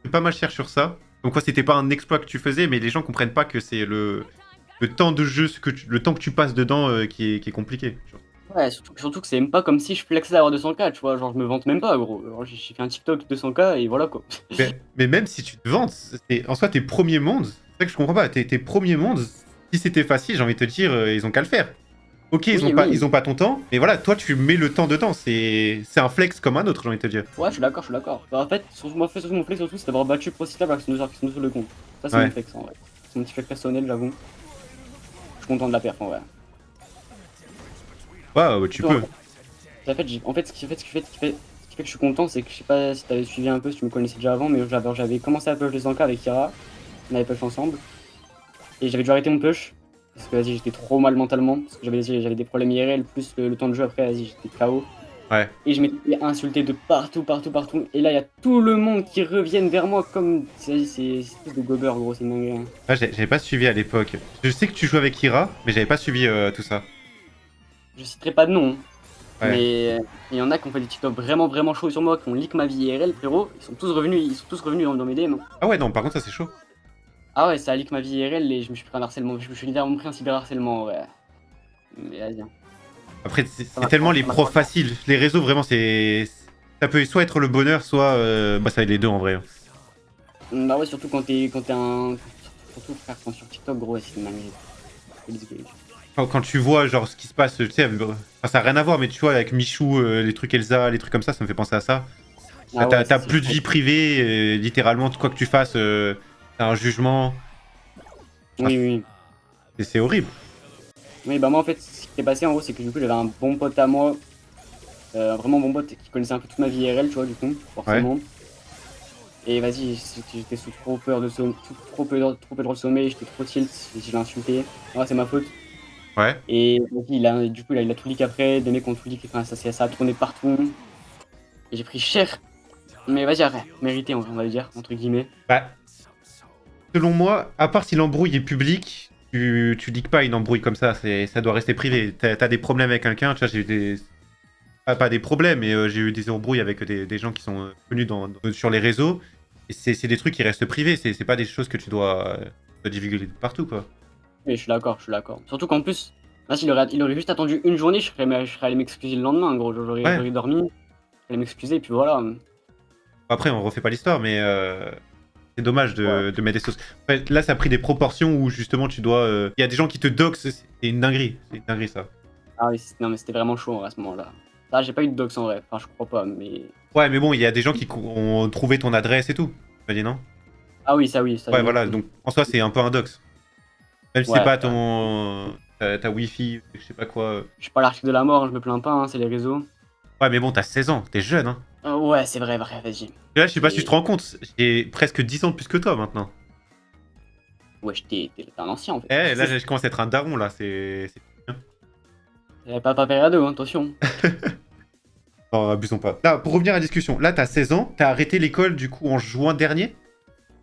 C'est pas mal cher sur ça. Donc quoi, c'était pas un exploit que tu faisais, mais les gens comprennent pas que c'est le temps de jeu, le temps que tu passes dedans qui est compliqué. Ouais, surtout que c'est même pas comme si je flexais d'avoir 200K, tu vois, genre je me vante même pas gros. J'ai fait un TikTok 200K et voilà quoi. Mais même si tu te vantes, en soi tes premiers mondes, c'est ça que je comprends pas, tes premiers mondes, si c'était facile, j'ai envie de te dire, ils ont qu'à le faire. Ok, Oui, ils ont pas ton temps, mais voilà, toi tu mets le temps dedans, c'est un flex comme un autre, j'ai envie de te dire. Ouais, je suis d'accord, je suis d'accord. Bah, en fait, mon flex surtout, c'est d'avoir battu ProCitable avec son sur le compte. Ça, c'est Ouais. mon flex en vrai. C'est mon petit flex personnel, j'avoue. Je suis content de la perf en vrai. Ouais, tu peux. En fait, ce qui fait que je suis content, c'est que je sais pas si t'avais suivi un peu, si tu me connaissais déjà avant, mais j'avais commencé à push 200K avec Kira. On avait push ensemble. Et j'avais dû arrêter mon push. Parce que vas-y, j'étais trop mal mentalement. Parce que j'avais des problèmes IRL, plus le temps de jeu après, vas-y, j'étais KO. Ouais. Et je m'étais fait insulter de partout. Et là, il y a tout le monde qui reviennent vers moi comme. C'est plus de gobeur, gros, c'est une dinguerie. Ah, j'avais pas suivi à l'époque. Je sais que tu jouais avec Kira, mais j'avais pas suivi tout ça. Je citerai pas de nom, hein. Ouais. Mais il y en a qui ont fait des TikTok vraiment chauds sur moi, qui ont leak ma vie IRL, frérot. Ils sont tous revenus dans mes DM. Ah ouais, non, par contre, ça c'est chaud. Ah ouais, ça a leak ma vie IRL et je me suis pris un harcèlement. Je me suis littéralement pris un cyberharcèlement, ouais. Mais vas-y. Après, c'est tellement les profs faciles. Les réseaux, vraiment, c'est. Ça peut soit être le bonheur, soit. Bah, ça va être les deux en vrai. Bah ouais, surtout quand t'es un. Surtout frère, quand sur TikTok, gros, c'est une dinguerie. Quand tu vois genre ce qui se passe, tu sais, enfin, ça n'a rien à voir, mais tu vois avec Michou, les trucs Elsa, les trucs comme ça me fait penser à ça. Ah ouais, t'as plus de vie privée, littéralement, quoi que tu fasses, t'as un jugement. Oui. C'est horrible. Oui, bah moi en fait, ce qui s'est passé en gros, c'est que du coup j'avais un bon pote à moi, vraiment bon pote qui connaissait un peu toute ma vie IRL, tu vois, du coup, forcément. Ouais. Et vas-y, j'étais sous trop peu de sommeil, j'étais trop tilt, je l'ai insulté. Ouais, c'est ma faute. Ouais. Et il a tout leak après, des mecs ont tout leak, enfin, ça a tourné partout. Et j'ai pris cher. Mais vas-y, arrête, mérité, on va le dire, entre guillemets. Bah, selon moi, à part si l'embrouille est publique, tu leaks pas une embrouille comme ça, ça doit rester privé. T'as des problèmes avec quelqu'un, tu vois, j'ai eu des... Pas des problèmes, mais j'ai eu des embrouilles avec des gens qui sont connus sur les réseaux. Et c'est des trucs qui restent privés, c'est pas des choses que tu dois divulguer partout, quoi. Oui, je suis d'accord. Surtout qu'en plus, là, il aurait juste attendu une journée, je serais allé m'excuser le lendemain, gros. J'aurais dormi, j'allais m'excuser, et puis voilà. Après, on refait pas l'histoire, mais c'est dommage de mettre des choses. En fait, là, ça a pris des proportions où justement tu dois. Il y a des gens qui te doxent, c'est une dinguerie. C'est une dinguerie, ça. Ah oui, non, mais c'était vraiment chaud à ce moment-là. Là, j'ai pas eu de dox en vrai, enfin, je crois pas, mais. Ouais, mais bon, il y a des gens qui ont trouvé ton adresse et tout. Tu m'as dit non? Ah oui, ça oui. Ouais, voilà, donc en soi, c'est un peu un dox. Même si c'est pas ta wifi, je sais pas quoi. Je suis pas l'article de la mort, je me plains pas, hein, c'est les réseaux. Ouais, mais bon, t'as 16 ans, t'es jeune, hein. Ouais, c'est vrai, vas-y. Là, je sais pas si tu te rends compte, j'ai presque 10 ans de plus que toi maintenant. Ouais, t'es un ancien en fait. Eh, là, je commence à être un daron, là, c'est bien. Pas période, hein, attention. Non, abusons pas. Là, pour revenir à la discussion, là, t'as 16 ans, t'as arrêté l'école du coup en juin dernier?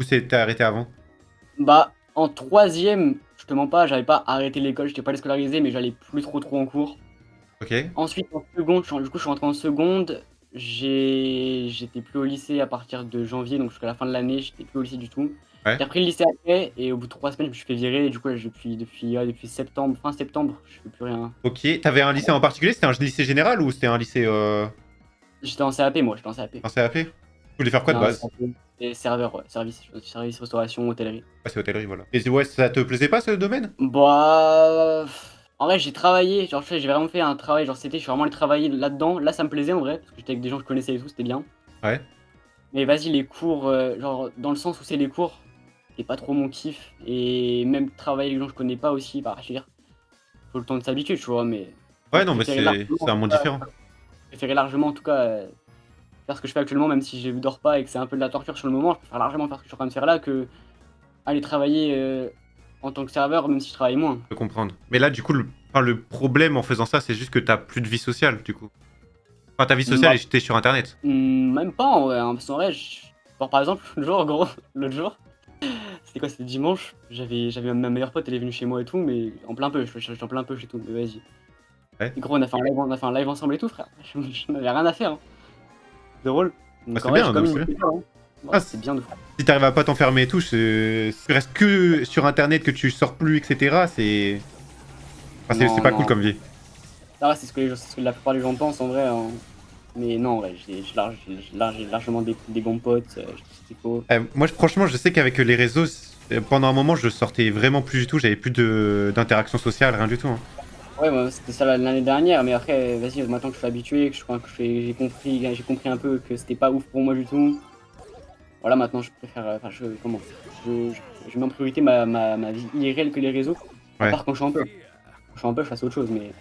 Ou t'as arrêté avant? Bah, en troisième, je te mens pas, j'avais pas arrêté l'école, j'étais pas déscolarisé, mais j'allais plus trop en cours. Ok. Ensuite, en seconde, je suis rentré en seconde. j'étais plus au lycée à partir de janvier, donc jusqu'à la fin de l'année, j'étais plus au lycée du tout. Ouais. J'ai repris le lycée après et au bout de 3 semaines, je me suis fait virer et du coup, là, depuis septembre, fin septembre, je fais plus rien. Ok, t'avais un lycée en particulier? C'était un lycée général ou c'était un lycée J'étais en CAP, moi, j'étais en CAP. en CAP? Tu voulais faire quoi de Non, base? CAP et serveur, ouais, service, restauration, hôtellerie. Ouais, c'est hôtellerie, voilà. Et ouais, ça te plaisait pas ce domaine? Bah, en vrai, j'ai travaillé, genre, j'ai vraiment fait un travail, genre, je suis vraiment allé travailler là-dedans. Là, ça me plaisait en vrai, parce que j'étais avec des gens que je connaissais et tout, c'était bien. Ouais. Mais vas-y, les cours, genre, dans le sens où c'est les cours, c'est pas trop mon kiff. Et même travailler avec des gens que je connais pas aussi, bah, je veux dire, faut le temps de s'habituer, tu vois, mais. Ouais, je non, mais préférais c'est un monde différent. je préférais largement, en tout cas, faire ce que je fais actuellement, même si je dors pas et que c'est un peu de la torture sur le moment, je préfère largement faire ce que je suis en train de faire là que aller travailler en tant que serveur, même si je travaille moins. Je peux comprendre. Mais là, du coup, le problème en faisant ça, c'est juste que t'as plus de vie sociale, du coup. Enfin, ta vie sociale, Bah, était sur Internet. Même pas en vrai, hein, parce qu'en vrai, genre, par exemple, le jour, gros, l'autre jour, c'était quoi, c'était dimanche, j'avais ma meilleure pote, elle est venue chez moi et tout, mais en plein peu, j'étais en plein peu chez tout, mais vas-y. Ouais. Et gros, on a fait un live ensemble et tout, frère, je n'avais rien à faire, hein. C'est drôle. Donc c'est en vrai, bien, j'ai comme donc une c'est vie, hein. Ouais, Ah, c'est bien de fou. si t'arrives à pas t'enfermer et tout, tu restes que sur Internet, que tu sors plus, etc. C'est. Enfin, c'est Non, pas cool non. comme vie. Ah ouais, c'est ce que la plupart des gens pensent en vrai, hein. Mais non, en vrai, j'ai largement des bons potes, c'est faux. Moi, franchement, je sais qu'avec les réseaux, pendant un moment, je sortais vraiment plus du tout. J'avais plus d'interaction sociale, rien du tout. Hein. Ouais, moi, c'était ça l'année dernière, mais après, vas-y, maintenant que je suis habitué, que je crois que j'ai compris un peu que c'était pas ouf pour moi du tout. Voilà, maintenant je préfère, enfin, je mets en priorité ma vie IRL que les réseaux. À Ouais. part quand je suis en peu. Quand je suis en peu, je fasse autre chose, mais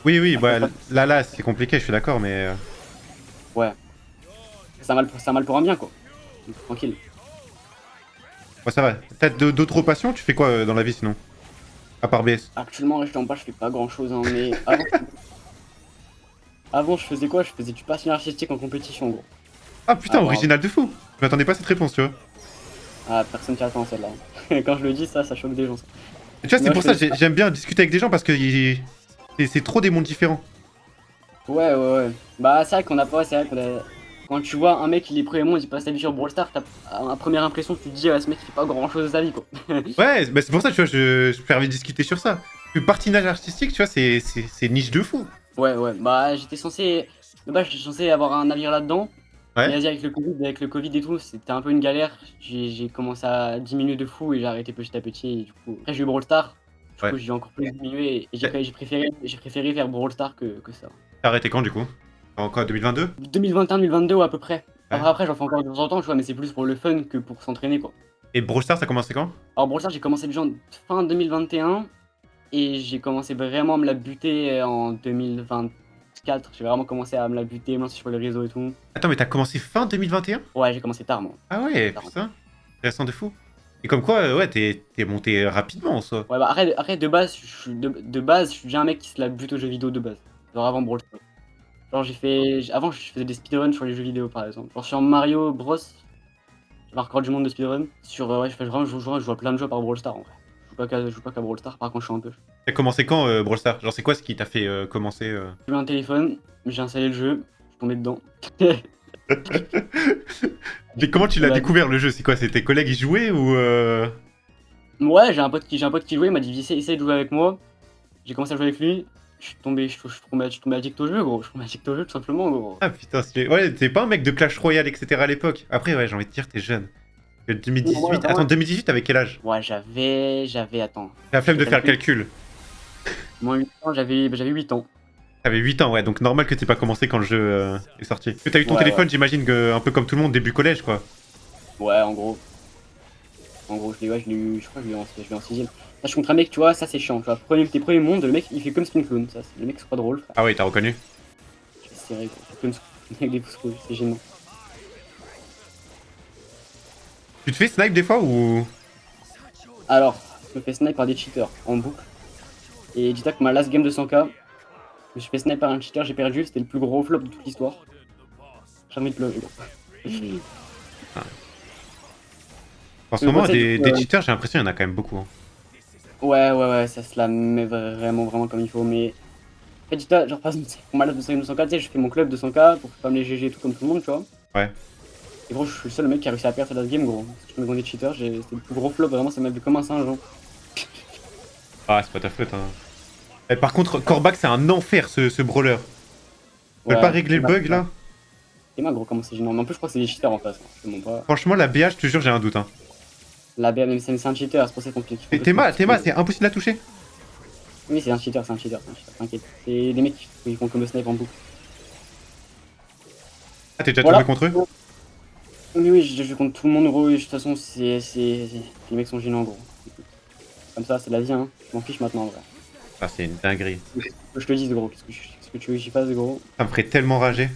Oui, oui, après, bah là, c'est compliqué, je suis d'accord, mais. ouais. C'est un mal pour un bien, quoi. Donc, tranquille. Ouais, ça va. T'as d'autres passions? Tu fais quoi dans la vie sinon? À part BS? Actuellement, je pas, je fais pas grand chose, hein, mais avant, je faisais quoi? Je faisais du patinage artistique en compétition, gros. Ah putain, Alors, original de fou! Je m'attendais pas à cette réponse, tu vois. ah, personne qui attend celle-là. Quand je le dis, ça choque des gens. Ça. Et tu vois, c'est Moi, je pour ça faisais que j'aime bien discuter avec des gens parce que c'est trop des mondes différents. Ouais, ouais, ouais. Bah, c'est vrai qu'on a pas, c'est vrai qu'on a. Quand tu vois un mec, il est premier monde, il passe sa vie sur Brawl Stars, à première impression, tu te dis, ouais, ce mec, il fait pas grand chose de sa vie, quoi. Ouais, bah c'est pour ça, tu vois, je préfère discuter sur ça. Le patinage artistique, tu vois, c'est niche de fou. Ouais, ouais. Bah, de base, j'étais censé avoir un navire là-dedans. Mais Ouais. vas-y, avec le Covid et tout, c'était un peu une galère. J'ai commencé à diminuer de fou et j'ai arrêté petit à petit. Et du coup, après, j'ai eu Brawl Stars. Du Ouais. coup, j'ai encore plus diminué et j'ai préféré faire Brawl Stars que ça. T'as arrêté quand du coup? En quoi, 2022? 2021-2022, ouais, à peu près. Ouais. Après, j'en fais encore de temps en temps, tu vois, mais c'est plus pour le fun que pour s'entraîner, quoi. Et Brawl Stars, ça a commencé quand? Alors Brawl Stars, j'ai commencé déjà fin 2021 et j'ai commencé vraiment à me la buter en 2024. J'ai vraiment commencé à me la buter, même sur les réseaux et tout. Attends, mais t'as commencé fin 2021? Ouais, j'ai commencé tard, moi. Ah ouais, Tard. putain. Intéressant de fou. Et comme quoi, ouais, t'es monté rapidement en soi. Ouais, bah après de base, de base, je suis déjà un mec qui se la bute aux jeux vidéo de base. Genre avant Brawl Stars. Genre avant, je faisais des speedruns sur les jeux vidéo, par exemple. Genre sur Mario Bros, j'ai le record du monde de speedrun. Sur, ouais, je joue à plein de jeux par Brawl Stars, en vrai. Je joue pas qu'à Brawl Stars, par contre, je suis un peu. T'as commencé quand Brawl Stars? Genre, c'est quoi ce qui t'a fait commencer J'ai eu un téléphone, j'ai installé le jeu, je suis tombé dedans. Mais comment tu l'as Ouais. découvert le jeu? C'est quoi? C'est tes collègues y jouaient ou Ouais, j'ai un pote qui jouait, il m'a dit essaye de jouer avec moi. J'ai commencé à jouer avec lui. Je suis tombé addict au jeu, gros. Je suis tombé addict au jeu, tout simplement, gros. Ah putain, ouais, t'es pas un mec de Clash Royale, etc. à l'époque. Après, ouais, j'ai envie de dire, t'es jeune. 2018. Ouais, Attends, 2018, t'avais quel âge? Ouais, attends. J'ai la flemme de faire le calcul. Moi, 8 ans, j'avais 8 ans. T'avais 8 ans, ouais, donc normal que t'aies pas commencé quand le jeu est sorti. Que t'as eu ton Ouais, téléphone, ouais. j'imagine que un peu comme tout le monde, début collège, quoi. Ouais, en gros. Je l'ai eu, je crois que je l'ai eu en 6ème. Là, je suis contre un mec, tu vois, ça c'est chiant. Tu vois, tes premiers mondes, le mec il fait comme Spin Clone. Le mec c'est pas drôle, frère. Ah ouais, t'as reconnu. Je vais serrer, quoi. Il fait comme avec des pouces rouges, c'est gênant. Tu te fais snipe des fois ou. Alors, je me fais snipe par des cheaters en boucle. Et dis-toi que ma last game de 100k, je me suis fait snipe par un cheater, j'ai perdu, c'était le plus gros flop de toute l'histoire. J'ai envie de pleurer, gros. En ce Mais moment, bon, des cheaters, j'ai l'impression qu'il y en a quand même beaucoup. Hein. Ouais, ça se la met vraiment comme il faut, mais En fait, dis-toi, genre, par exemple, pour ma live de 200K, tu sais, je fais mon club de 100K pour faire les GG et tout comme tout le monde, tu vois. Ouais. Et gros, je suis le seul mec qui a réussi à perdre cette game, gros. Parce que je me demandais des cheaters, c'était le plus gros flop, vraiment, ça m'a vu comme un singe, genre. Ah, c'est pas ta faute, hein. Et par contre, Corbac, c'est un enfer, ce brawler. Tu peux pas régler le bug, là? Et moi, gros, comment c'est gênant. Mais en plus, je crois que c'est des cheaters en face, hein. Je te mens pas. Franchement, la BA, je te jure, j'ai un doute, hein. La BM, même c'est un cheater, c'est pour ça qu'on clique. Théma, c'est impossible à toucher. Oui, c'est un cheater, t'inquiète. C'est des mecs qui font comme le snipe en boucle. Ah, t'es déjà Voilà. tombé contre eux? Oui, je joue contre tout le monde, gros, et de toute façon, les mecs sont gênants, gros. Comme ça, c'est la vie, hein. Je m'en fiche maintenant, en vrai. Ah, c'est une dinguerie. Que je te dise, gros, qu'est-ce que tu veux que j'y fasse, gros? Ça me ferait tellement rager.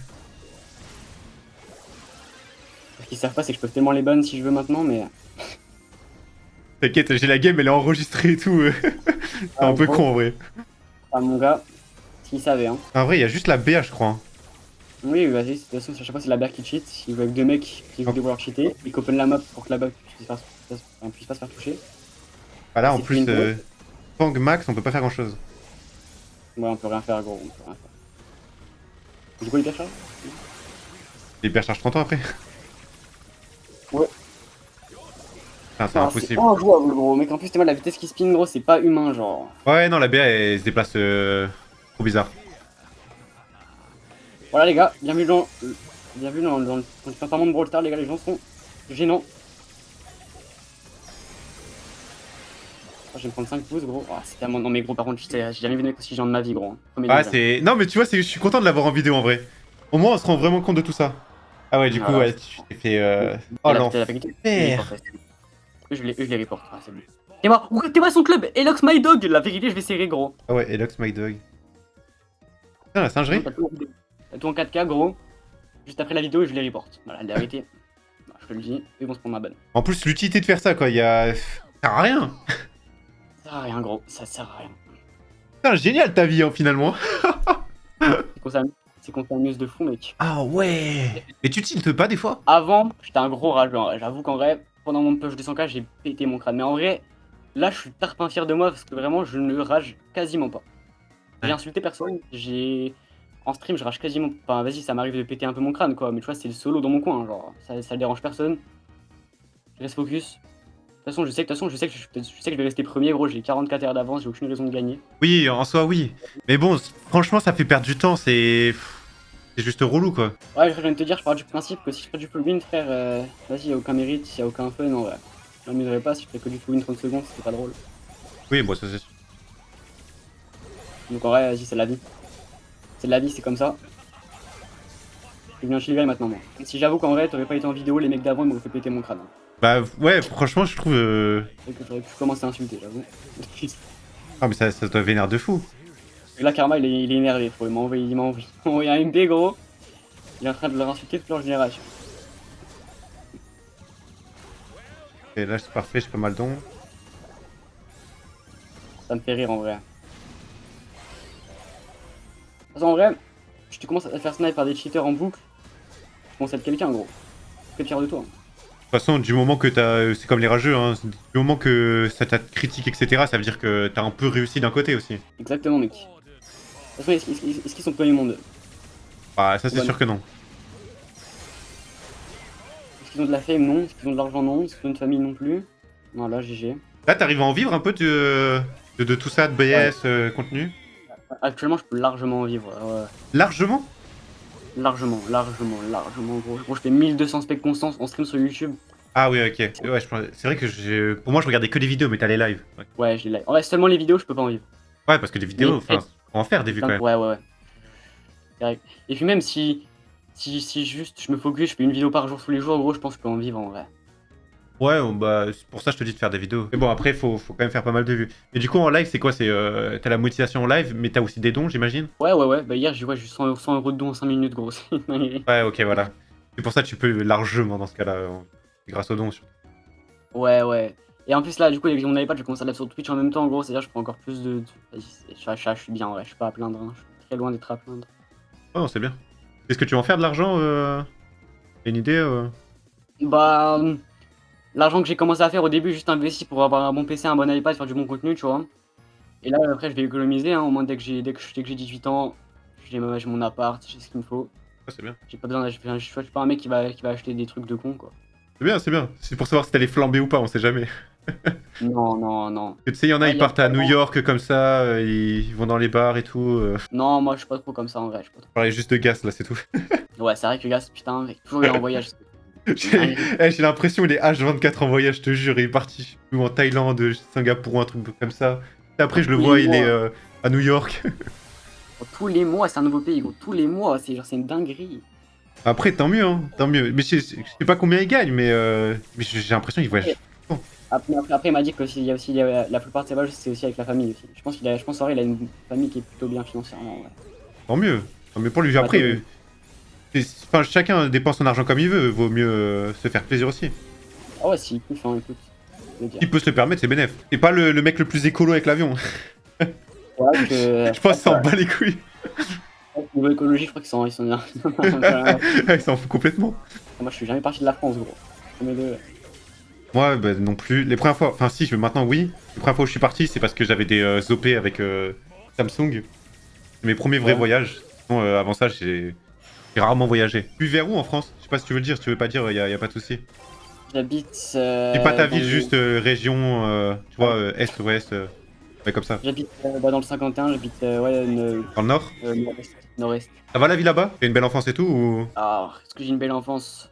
Ce qu'ils savent pas, c'est que je peux tellement les ban si je veux maintenant, mais. T'inquiète, j'ai la game, elle est enregistrée et tout. C'est un peu con, en vrai. Ah, mon gars, s'ils savaient, hein. En vrai, il y a juste la BA, je crois, hein. Oui, vas-y, de toute façon, à chaque fois, c'est la BR qui cheat. Ils jouent avec deux mecs qui jouent des joueurs cheatés, ils open la map pour que la BR puisse pas se faire toucher. Ah là, en C'est plus, clean, gros. Pang Max, on peut pas faire grand chose. Ouais, on peut rien faire, gros, on peut rien faire. Du coup, hyper charge? Il hypercharge 30 ans après. Ouais. Enfin, c'est impossible. C'est injouable, gros. Mec, en plus, la vitesse qui spin, gros, c'est pas humain, genre. Ouais, non, la BA, elle se déplace trop bizarre. Voilà, les gars, bienvenue dans le enterrement de Brawl Stars, les gars, les gens sont gênants. Oh, je vais me prendre 5 pouces, gros. Oh, c'est tellement. Non, mais gros, par contre, j'ai jamais vu de mec aussi géant de ma vie, gros. Ah, c'est. Non, mais tu vois, je suis content de l'avoir en vidéo en vrai. Au moins, on se rend vraiment compte de tout ça. Ah, ouais, du coup, ouais, tu t'es fait. Oh, l'enfer. Je les report, ah, c'est bon. T'es moi son club, Elox My Dog, la vérité, je vais serrer, gros. Ah, ouais, Elox My Dog. Putain, la singerie. T'as tout en 4K, gros. Juste après la vidéo, je les reporte. Voilà, la vérité. Je te le dis, ils vont se prendre ma banne. En plus, l'utilité de faire ça, quoi, il y a. Ça sert à rien. Ça sert à rien, gros, ça sert à rien. Putain, génial ta vie, hein, finalement. C'est qu'on s'amuse de fou, mec. Ah, ouais. Mais tu tiltes pas des fois? Avant, j'étais un gros rageux, en vrai. J'avoue qu'en vrai, pendant mon push de 100K, j'ai pété mon crâne. Mais en vrai, là, je suis tarpin fier de moi parce que vraiment, je ne rage quasiment pas. J'ai insulté personne, en stream, je rage quasiment. Enfin, vas-y, ça m'arrive de péter un peu mon crâne, quoi. Mais tu vois, c'est le solo dans mon coin, genre. Ça dérange personne. Je reste focus. De toute façon, je sais que je vais rester premier, gros. J'ai 44 TR d'avance, j'ai aucune raison de gagner. Oui, en soi, oui. Mais bon, franchement, ça fait perdre du temps, c'est juste relou, quoi. Ouais, je viens de te dire, je pars du principe que si je fais du full win, frère, vas-y, y a aucun mérite, y a aucun fun, en vrai. Je m'amuserais pas si je fais que du full win 30 secondes, c'était pas drôle. Oui, bon, ça c'est sûr. Donc en vrai, vas-y, c'est la vie. C'est la vie, c'est comme ça. Je deviens chill guy maintenant, moi. Si j'avoue qu'en vrai, t'aurais pas été en vidéo, les mecs d'avant, ils m'auraient fait péter mon crâne. Bah, ouais, franchement, je trouve. Et que j'aurais pu commencer à insulter, j'avoue. Ah, mais ça doit vénère de fou. Et là, Karma, il est énervé, frérot. Il m'a envoyé un MP, gros. Il est en train de leur insulter toute leur génération. Et là, c'est parfait, j'ai pas mal d'ombre. Ça me fait rire en vrai. De toute façon, en vrai, si tu commences à faire snipe par des cheaters en boucle, tu commences à être quelqu'un, gros. Que pire de toi. De toute façon, du moment que t'as. C'est comme les rageux, hein. Du moment que ça t'a critique, etc., ça veut dire que t'as un peu réussi d'un côté aussi. Exactement, mec. De toute façon, est-ce qu'ils sont premiers monde? Bah, ça, c'est sûr que non. Est-ce qu'ils ont de la fame? Non. Est-ce qu'ils ont de l'argent? Non. Est-ce qu'ils ont une famille? Non plus. Voilà, GG. Là, t'arrives à en vivre un peu de tout ça, de BS, contenu? Actuellement, je peux largement en vivre. Ouais. Largement? Largement, gros. Gros, je fais 1200 specs constants en stream sur YouTube. Ah oui, ok. Ouais, c'est vrai que pour moi, je regardais que des vidéos, mais t'as les lives. Ouais, je les live. En vrai, seulement les vidéos, je peux pas en vivre. Ouais, parce que des vidéos, enfin, faut en faire des vues quand même. Ouais. C'est vrai. Et puis même si juste je me focus, je fais une vidéo par jour tous les jours, gros, je pense que je peux en vivre en vrai. Ouais, bah, c'est pour ça que je te dis de faire des vidéos. Mais bon, après, faut quand même faire pas mal de vues. Mais du coup, en live, c'est quoi? T'as la monétisation en live, mais t'as aussi des dons, j'imagine? Ouais. Bah hier, j'ai juste 100 € de dons en 5 minutes, gros. Ouais, ok, voilà. C'est pour ça que tu peux largement dans ce cas-là, grâce aux dons. Ouais. Et en plus, là, du coup, avec mon iPad, je commence à live sur Twitch en même temps, gros. C'est-à-dire, je prends encore plus de. Vas-y, je suis bien, ouais. Je suis pas à plaindre, hein. Je suis très loin d'être à plaindre. Ouais, non, c'est bien. Est-ce que tu vas en faire de l'argent une idée Bah. L'argent que j'ai commencé à faire au début, juste investi pour avoir un bon PC, un bon iPad, faire du bon contenu, tu vois. Et là, après, je vais économiser, hein, au moins dès que j'ai 18 ans, j'ai mon appart, j'ai ce qu'il me faut. Ah, c'est bien. J'ai pas besoin, je suis pas un mec qui va acheter des trucs de con, quoi. C'est bien, c'est bien. C'est pour savoir si t'allais flamber ou pas, on sait jamais. Non, non, non. Tu sais, il y en a, Ouais, ils y a partent à New vraiment- York comme ça, ils vont dans les bars et tout. Non, moi, je suis pas trop comme ça, en vrai. Je suis pas trop... Je parlais juste de Gas, là, c'est tout. Ouais, c'est vrai que, gars, putain, mec, toujours il est en voyage. J'ai l'impression il est H24 en voyage, je te jure, il est parti en Thaïlande, Singapour, un truc comme ça. Et après, je le Tous vois, les il est mois. à New York. Tous les mois, c'est un nouveau pays, gros. Tous les mois, c'est une dinguerie. Après, tant mieux, hein, tant mieux. Mais je sais pas combien il gagne, mais j'ai l'impression qu'il voyage. Après, il m'a dit que il y a aussi la plupart de ses voyages, c'est aussi avec la famille aussi. Je pense en vrai, il a une famille qui est plutôt bien financièrement. Ouais. Tant mieux. Tant mieux pour lui. Après, enfin, chacun dépense son argent comme il veut. Vaut mieux se faire plaisir aussi. Ah ouais, si, kiffe, hein, écoute. je veux dire. Qui peut se le permettre, c'est bénef. C'est pas le mec le plus écolo avec l'avion. Ouais, que, Je pense qu'il s'en bat les couilles. niveau écologie, je crois qu'ils sont. Ils Il s'en fout complètement. Moi, je suis jamais parti de la France, gros. Premier de... Moi, bah, non plus. Les premières fois, enfin si, maintenant oui. Les premières fois où je suis parti, c'est parce que j'avais des OP avec Samsung. C'est mes premiers vrais Ouais. voyages. Sinon, avant ça, j'ai rarement voyagé. Puis vers où en France? Je sais pas si tu veux le dire, si tu veux pas dire, y a pas de souci. J'habite. Dis pas ta dans ville, le- juste région, tu vois, est, ouest, ouais, comme ça. J'habite dans le 51, j'habite ouais, Dans le nord? nord-est. Nord-est. Ça va la vie là-bas? T'as une belle enfance et tout ou... Alors, est-ce que j'ai une belle enfance?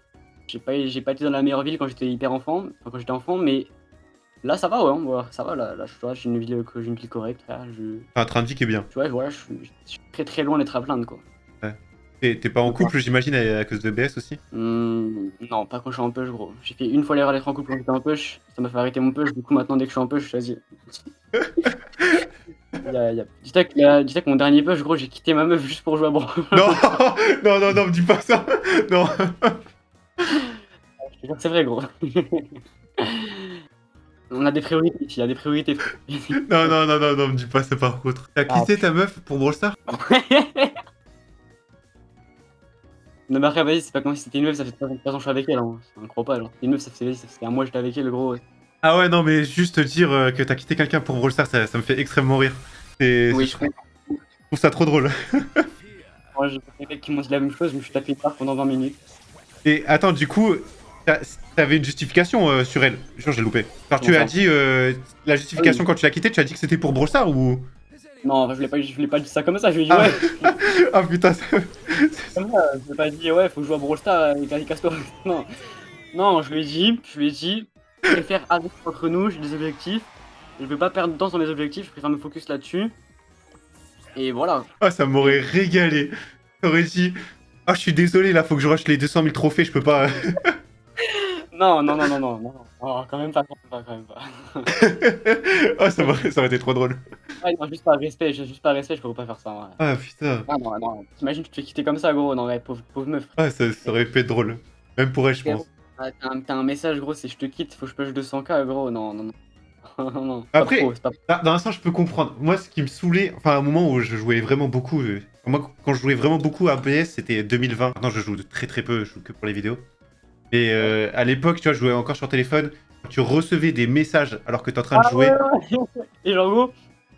J'ai pas été dans la meilleure ville quand j'étais hyper enfant, enfin, quand j'étais enfant, mais là ça va, ouais, voilà, ça va, là j'ai une ville correcte, là, T'as un train de vie qui est bien. tu vois, voilà, je suis très très loin d'être à plaindre, quoi. T'es pas en couple, j'imagine, à cause de BS aussi? Non, pas quand je suis en push, gros. J'ai fait une fois l'erreur d'être en couple quand j'étais en push, ça m'a fait arrêter mon push, du coup maintenant dès que je suis en push, vas-y. Dis-toi que mon dernier push, gros, j'ai quitté ma meuf juste pour jouer à Brawl. Non, non, me dis pas ça. Non. Je te jure que c'est vrai, gros. On a des priorités ici, il y a des priorités. Non, me dis pas ça par contre. T'as quitté ta meuf pour Brawl Stars? Non, mais après, vas-y, c'est pas comme si c'était une meuf, ça fait 3 ans que je suis avec elle, hein. C'est incroyable. C'est une meuf, ça fait un mois que j'étais avec elle, gros. Ah ouais, non, mais juste te dire que t'as quitté quelqu'un pour Brawl Stars, ça me fait extrêmement rire. Oui, Je trouve ça trop drôle. Moi, j'ai des mecs qui m'ont dit la même chose, je me suis tapé par pendant 20 minutes. Et attends, du coup, t'avais une justification sur elle. Jure, j'ai loupé. Alors, tu Comment as ça dit la justification Oui. quand tu l'as quitté, tu as dit que c'était pour Brawl Stars ou... Non, enfin, je l'ai pas dit ça comme ça, je lui ai dit Ah. ouais. Ah putain, Comme ça, je lui ai pas dit ouais, faut jouer à Brawl Stars et casse-toi. Non. Non, je lui ai dit, je préfère arrêter entre nous, j'ai des objectifs. Je veux pas perdre de temps sur mes objectifs, je préfère me focus là-dessus. Et voilà. Ah, ça m'aurait régalé. T'aurais dit... Ah, je suis désolé, là, faut que je rush les 200 000 trophées, je peux pas... Non, quand même pas. Ah, ça aurait été trop drôle. Ouais, non, juste par respect, je pourrais pas faire ça. Ouais. Ah, putain. Ah non, t'imagines, tu te fais quitter comme ça, gros. Non, ouais, pauvre meuf. Ah, ça aurait pu être drôle. Même pour elle, je pense. Ah, t'as un message, gros, c'est je te quitte, faut que je push 200K, gros. Non. Non. Après, c'est pas pro. dans un sens, je peux comprendre. Moi, ce qui me saoulait, enfin, à un moment où je jouais vraiment beaucoup, moi, quand je jouais vraiment beaucoup à BS, c'était 2020. Maintenant, je joue de très peu, je joue que pour les vidéos. Et à l'époque, tu vois, je jouais encore sur téléphone. Tu recevais des messages alors que t'es en train de jouer. Ouais. Et genre, gros.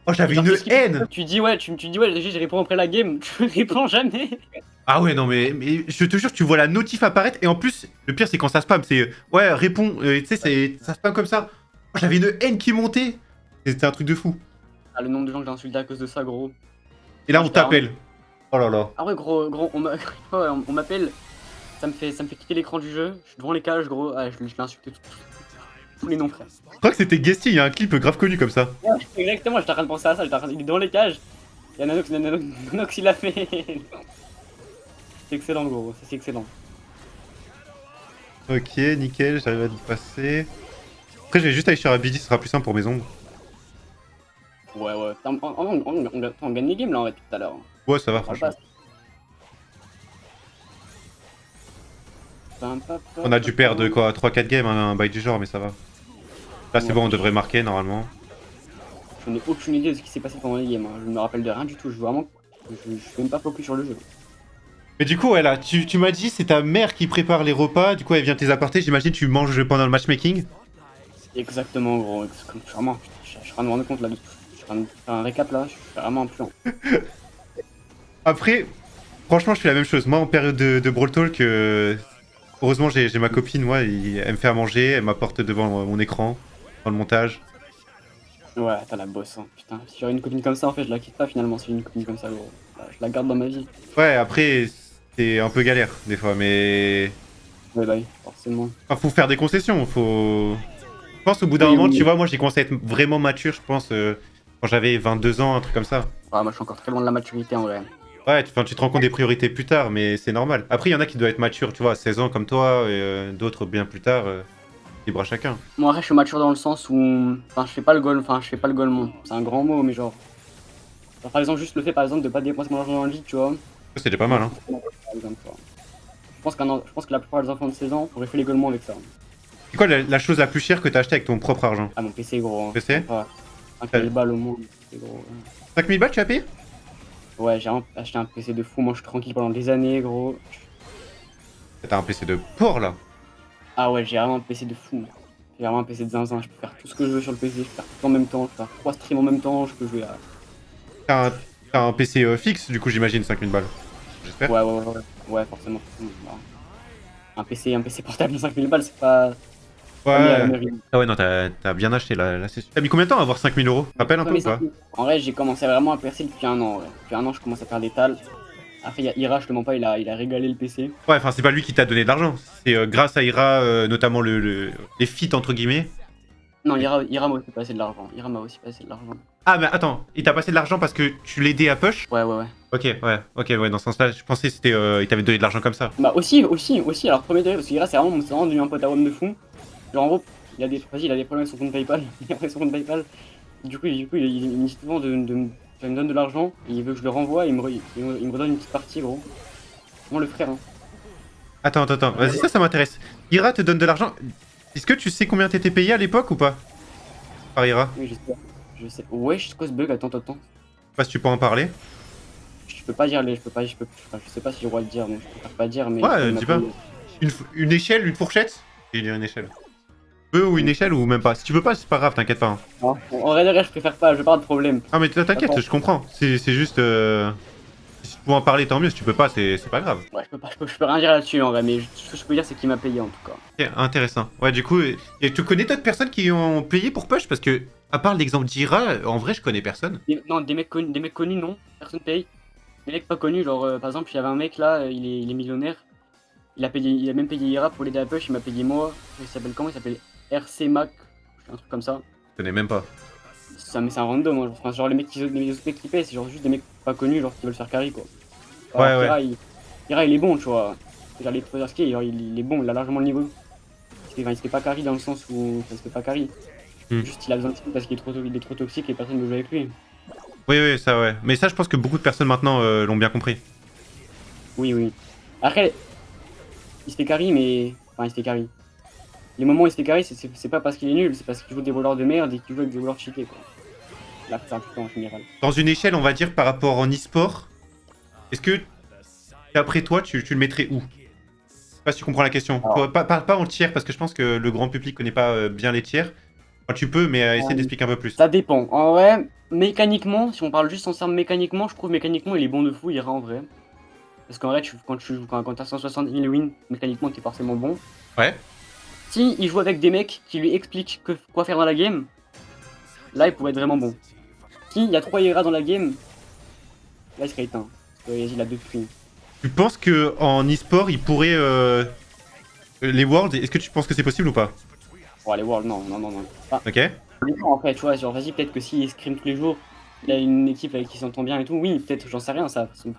Oh, j'avais genre, une qu'est-ce qu'il- haine. Tu dis ouais, je réponds après la game. Tu réponds jamais. Ah ouais, non, mais je te jure, tu vois la notif apparaître. Et en plus, le pire, c'est quand ça spam. C'est ouais, réponds. Tu sais, ça spam comme ça. Oh, j'avais une haine qui montait. C'était un truc de fou. Ah, le nombre de gens que j'ai insulté à cause de ça, gros. Et là, on t'appelle. Oh là là. Ah ouais, gros, on m'appelle. Ça me fait quitter l'écran du jeu. Je suis devant les cages, gros. Ah, je l'ai insulté tous les noms, frère. Je crois que c'était Guesty, il y a un clip grave connu comme ça. Ouais, exactement, j'étais en train de penser à ça. Il est devant les cages. Il y a Nanox, il l'a fait. C'est excellent, gros. Ça, c'est excellent. Ok, nickel, j'arrive à te passer. Après, je vais juste aller sur Abidi, ce sera plus simple pour mes ombres. Ouais. On gagne les games là, en fait, tout à l'heure. Ouais, ça va, On franchement. passe. On a dû perdre quoi, 3-4 games, un bail du genre, mais ça va. Là, c'est bon, on devrait marquer normalement. Je n'ai aucune idée de ce qui s'est passé pendant les games. Hein. Je me rappelle de rien du tout. Je suis même pas focus sur le jeu. Mais du coup, ouais, là, tu m'as dit, c'est ta mère qui prépare les repas, du coup, elle vient te les apporter, j'imagine, tu manges pendant le matchmaking. Exactement, gros. Vraiment, je suis en train de me rendre compte là. suis en train de faire un récap là, je suis vraiment un puant. Après, franchement, je fais la même chose. Moi, en période de Brawl Talk, heureusement, j'ai ma copine, moi, elle me fait à manger, elle m'apporte devant mon écran, dans le montage. Ouais, t'as la bosse, hein. Putain, si j'aurais une copine comme ça, en fait, je la quitte pas finalement, si j'ai une copine comme ça, gros. Je la garde dans ma vie. Ouais, après, c'est un peu galère, des fois, mais... Ouais, bah oui, forcément. Enfin, faut faire des concessions, faut... Je pense au bout d'un Oui, moment, oui, tu oui. vois, moi, j'ai commencé à être vraiment mature, je pense, quand j'avais 22 ans, un truc comme ça. Ouais, moi, je suis encore très loin de la maturité, en vrai. Ouais, tu te rends compte des priorités plus tard, mais c'est normal. Après, il y en a qui doivent être matures, tu vois, à 16 ans comme toi, et d'autres bien plus tard, libre à chacun. Moi, après, je suis mature dans le sens où... Enfin, je fais pas le goal, enfin, je fais pas le golemon. C'est un grand mot, mais genre... Par exemple, juste le fait, par exemple, de pas dépenser mon argent dans le vide, tu vois. Ça, c'est déjà pas mal, hein. Par exemple, tu vois. Je pense que la plupart des enfants de 16 ans auraient fait les gaulements avec ça. C'est quoi la chose la plus chère que t'as acheté avec ton propre argent? Ah, mon PC, gros. Hein. PC? Pas 5000 balles au moins. C'est gros. 5000 balles, tu as payé? Ouais, j'ai acheté un PC de fou, moi je suis tranquille pendant des années, gros. T'as un PC de porc, là. Ah ouais, j'ai vraiment un PC de fou. J'ai vraiment un PC de zinzin, je peux faire tout ce que je veux sur le PC, je peux faire tout en même temps, je peux faire 3 streams en même temps, je peux jouer à... T'as un PC fixe, du coup, j'imagine, 5000 balles. J'espère. Ouais, forcément. Bah, un PC portable de 5000 balles, c'est pas... Ouais. Ah ouais, non, t'as bien acheté, là c'est sûr. T'as mis combien de temps à avoir 5000 euros? Rappelle un peu ou pas? En vrai, j'ai commencé vraiment à percer depuis un an, ouais. Depuis un an, je commence à faire des tals. Après, il y a Ira, je te mens pas, il a régalé le PC. Ouais, enfin, c'est pas lui qui t'a donné de l'argent. C'est grâce à Ira, notamment les feats, entre guillemets. Non, Ira m'a aussi passé de l'argent. Ira m'a aussi passé de l'argent. Ah, mais attends, il t'a passé de l'argent parce que tu l'aidais à push? Ouais. Ok, dans ce sens-là, je pensais que c'était, il t'avait donné de l'argent comme ça. Bah aussi, alors premier degré, parce que Ira, c'est vraiment devenu un pote à WOM de fou. Genre en gros, il a des problèmes avec son compte PayPal. Il a pris son compte PayPal. Du coup, il me dit souvent il me donne de l'argent, et il veut que je le renvoie, et il me redonne une petite partie, gros. Moi, le frère, hein. Attends, vas-y, ça m'intéresse. Ira te donne de l'argent. Est-ce que tu sais combien t'étais payé à l'époque ou pas? Par Ira? Oui, je sais. Ouais, c'est quoi ce bug? Attends. Je sais pas si tu peux en parler. Je peux pas dire enfin, je sais pas si j'ai le droit de dire, donc je préfère pas dire, mais... Ouais, dis pas. Une échelle, une fourchette? Je vais dire une échelle. Peu ou une échelle ou même pas. Si tu veux pas, c'est pas grave, t'inquiète pas. Hein. En vrai de vrai, je préfère pas, je veux pas de problème. Ah mais t'inquiète, je comprends. C'est juste... Si tu peux en parler, tant mieux. Si tu peux pas, c'est pas grave. Ouais, je peux rien dire là-dessus en vrai, mais ce que je peux dire, c'est qu'il m'a payé en tout cas. Ok, intéressant. Ouais, du coup, et tu connais d'autres personnes qui ont payé pour push? Parce que, à part l'exemple d'Ira, en vrai, je connais personne. Non, des mecs connus, non, personne paye. Des mecs pas connus, genre par exemple, il y avait un mec là, il est millionnaire. Il a même payé Ira pour l'aider à push, il m'a payé moi. Il s'appelle comment? Il s'appelle RC Mac, un truc comme ça. Je connais même pas. Mais c'est un random, hein. Enfin, genre les autres mecs qui payent, c'est genre juste des mecs pas connus, genre qui veulent faire carry quoi. Ouais. Ira, il est bon, tu vois. Genre les Trader Ski, il est bon, il a largement le niveau. Il se fait pas carry dans le sens où il se fait pas carry. Juste il a besoin de parce qu'il est trop toxique et personne ne veut jouer avec lui. Oui, ça ouais. Mais ça, je pense que beaucoup de personnes maintenant l'ont bien compris. Oui. Après, il se fait carry, mais... Enfin, il se fait carry. Les moments où il se fait carry, c'est pas parce qu'il est nul, c'est parce qu'il joue des voleurs de merde et qu'il joue avec des voleurs cheatés, quoi. La plupart du temps, en général. Dans une échelle, on va dire, par rapport en e-sport, est-ce que, après toi, tu le mettrais où? Je sais pas si tu comprends la question. Toi, pas en tiers, parce que je pense que le grand public connaît pas bien les tiers. Enfin, tu peux, mais essaie d'expliquer un peu plus. Ça dépend. En vrai, mécaniquement, si on parle juste en termes mécaniquement, je trouve mécaniquement il est bon de fou, Ira en vrai. Parce qu'en vrai, quand t'as 160 000 wins, mécaniquement t'es forcément bon. Ouais. Si il joue avec des mecs qui lui expliquent quoi faire dans la game, là il pourrait être vraiment bon. Si il y a 3 Ira dans la game, là il serait éteint. Parce qu'il a 2 prix. Tu penses que en e-sport, il pourrait les Worlds, est-ce que tu penses que c'est possible ou pas? Oh, les Worlds, non. Enfin, Ok. en fait, tu vois, genre vas-y, peut-être que s'il scrim tous les jours, il a une équipe avec qui s'entend bien et tout, oui, peut-être, j'en sais rien, ça on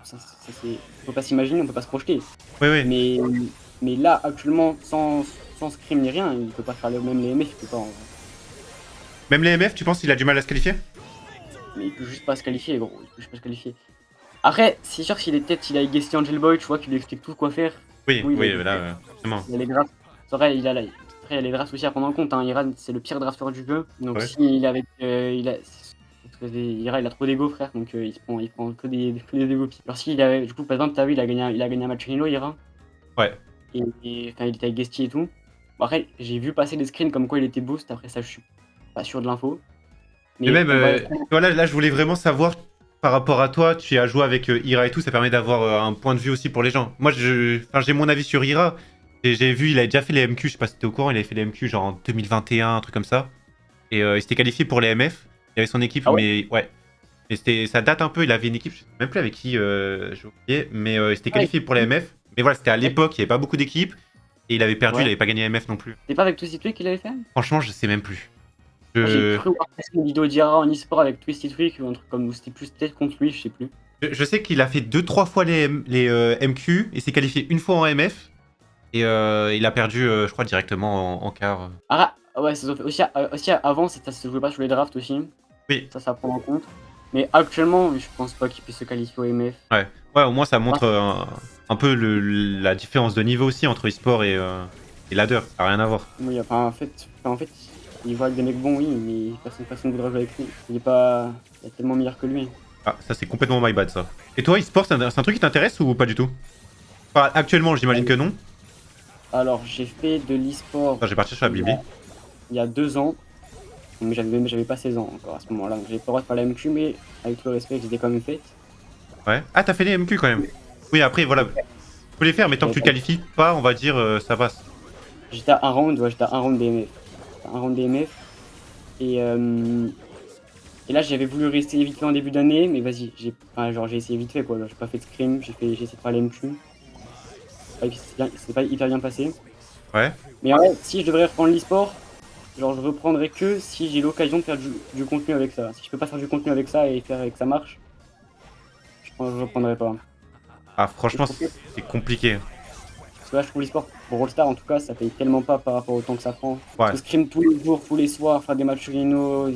peut pas s'imaginer, on peut pas se projeter. Oui. Mais là, actuellement, sans scrim ni rien, il peut pas faire même les MF, il peut pas en vrai. Même les MF, tu penses qu'il a du mal à se qualifier? Mais il peut juste pas se qualifier, gros, il peut juste pas se qualifier. Après, c'est sûr s'il a Guesty Angel Boy, tu vois, qui lui explique tout quoi faire. Oui, là, forcément. Il y a les drafts. Après, il y a les drafts aussi à prendre en compte, hein. Ira, c'est le pire drafteur du jeu, donc s'il est avec... Ira, il a trop d'ego, frère, donc il prend que des ego. Alors s'il avait, du coup, par exemple, t'as vu, il a gagné un match Halo, Ira. Ouais. Et enfin, il était avec Guesty et tout. Bon, après, j'ai vu passer des screens comme quoi il était boost, après ça, je suis pas sûr de l'info. Mais même, on va- voilà, là, je voulais vraiment savoir, par rapport à toi, tu as joué avec Ira et tout, ça permet d'avoir un point de vue aussi pour les gens. Moi, j'ai mon avis sur Ira. J'ai vu, il avait déjà fait les MQ, je sais pas si t'es au courant, il avait fait les MQ genre en 2021, un truc comme ça. Et il s'était qualifié pour les MF. Il avait son équipe, Ah ouais. mais ouais. Et ça date un peu, il avait une équipe, je sais même plus avec qui, j'ai oublié, mais il s'était Ouais. qualifié pour les MF. Mais voilà, c'était à l'époque, il n'y avait pas beaucoup d'équipes. Et il avait perdu, il Ouais. avait pas gagné MF non plus. C'est pas avec Twisted Trick qu'il avait fait? Franchement, je sais même plus. Moi, j'ai Je, cru voir passer une vidéo d'Ira en e-sport avec Twisted Trick ou un truc comme, ou c'était plus peut-être contre lui, je sais plus. je sais qu'il a fait 2-3 fois les MQ et s'est qualifié une fois en MF. Et il a perdu, je crois, directement en quart. Ah ouais, ça doit faire- aussi avant, ça se jouait pas sur les drafts aussi. Oui. Ça prend en compte. Mais actuellement, je pense pas qu'il puisse se qualifier au MF. Ouais, au moins ça montre un peu la différence de niveau aussi entre e-sport et ladder. Ça n'a rien à voir. Oui, en fait, il voit avec des mecs bons, oui, mais personne voudra jouer avec lui. Il est tellement meilleur que lui. Ah, ça c'est complètement my bad ça. Et toi, e-sport, c'est un truc qui t'intéresse ou pas du tout? Enfin, actuellement, j'imagine que non. Alors, j'ai fait de l'e-sport Enfin, j'ai parti sur la Bibi. il y a 2 ans. Mais j'avais pas 16 ans encore à ce moment-là. Donc, j'avais pas le droit de faire la MQ, mais avec tout le respect, je les ai quand même faites. Ouais. Ah, t'as fait les MQ quand même. Oui, après, voilà. Tu peux les faire, mais tant que tu te qualifies pas, on va dire, ça passe. J'étais à un round, ouais, j'étais à un round DMF. Un round DMF. Et là, j'avais voulu rester vite fait en début d'année, mais vas-y, j'ai essayé vite fait quoi. J'ai pas fait de scrim, j'ai essayé de faire la MQ. C'est pas hyper bien passé. Ouais. Mais en vrai, si je devrais reprendre l'e-sport, genre je reprendrais que si j'ai l'occasion de faire du contenu avec ça. Si je peux pas faire du contenu avec ça et faire que ça marche, je pense que je reprendrai pas. Ah, franchement, c'est compliqué. Parce que là, je trouve l'e-sport, pour Rollstar en tout cas, ça paye tellement pas par rapport au temps que ça prend. Ouais. Parce que scrim tous les jours, tous les soirs, faire des matchs Rhino,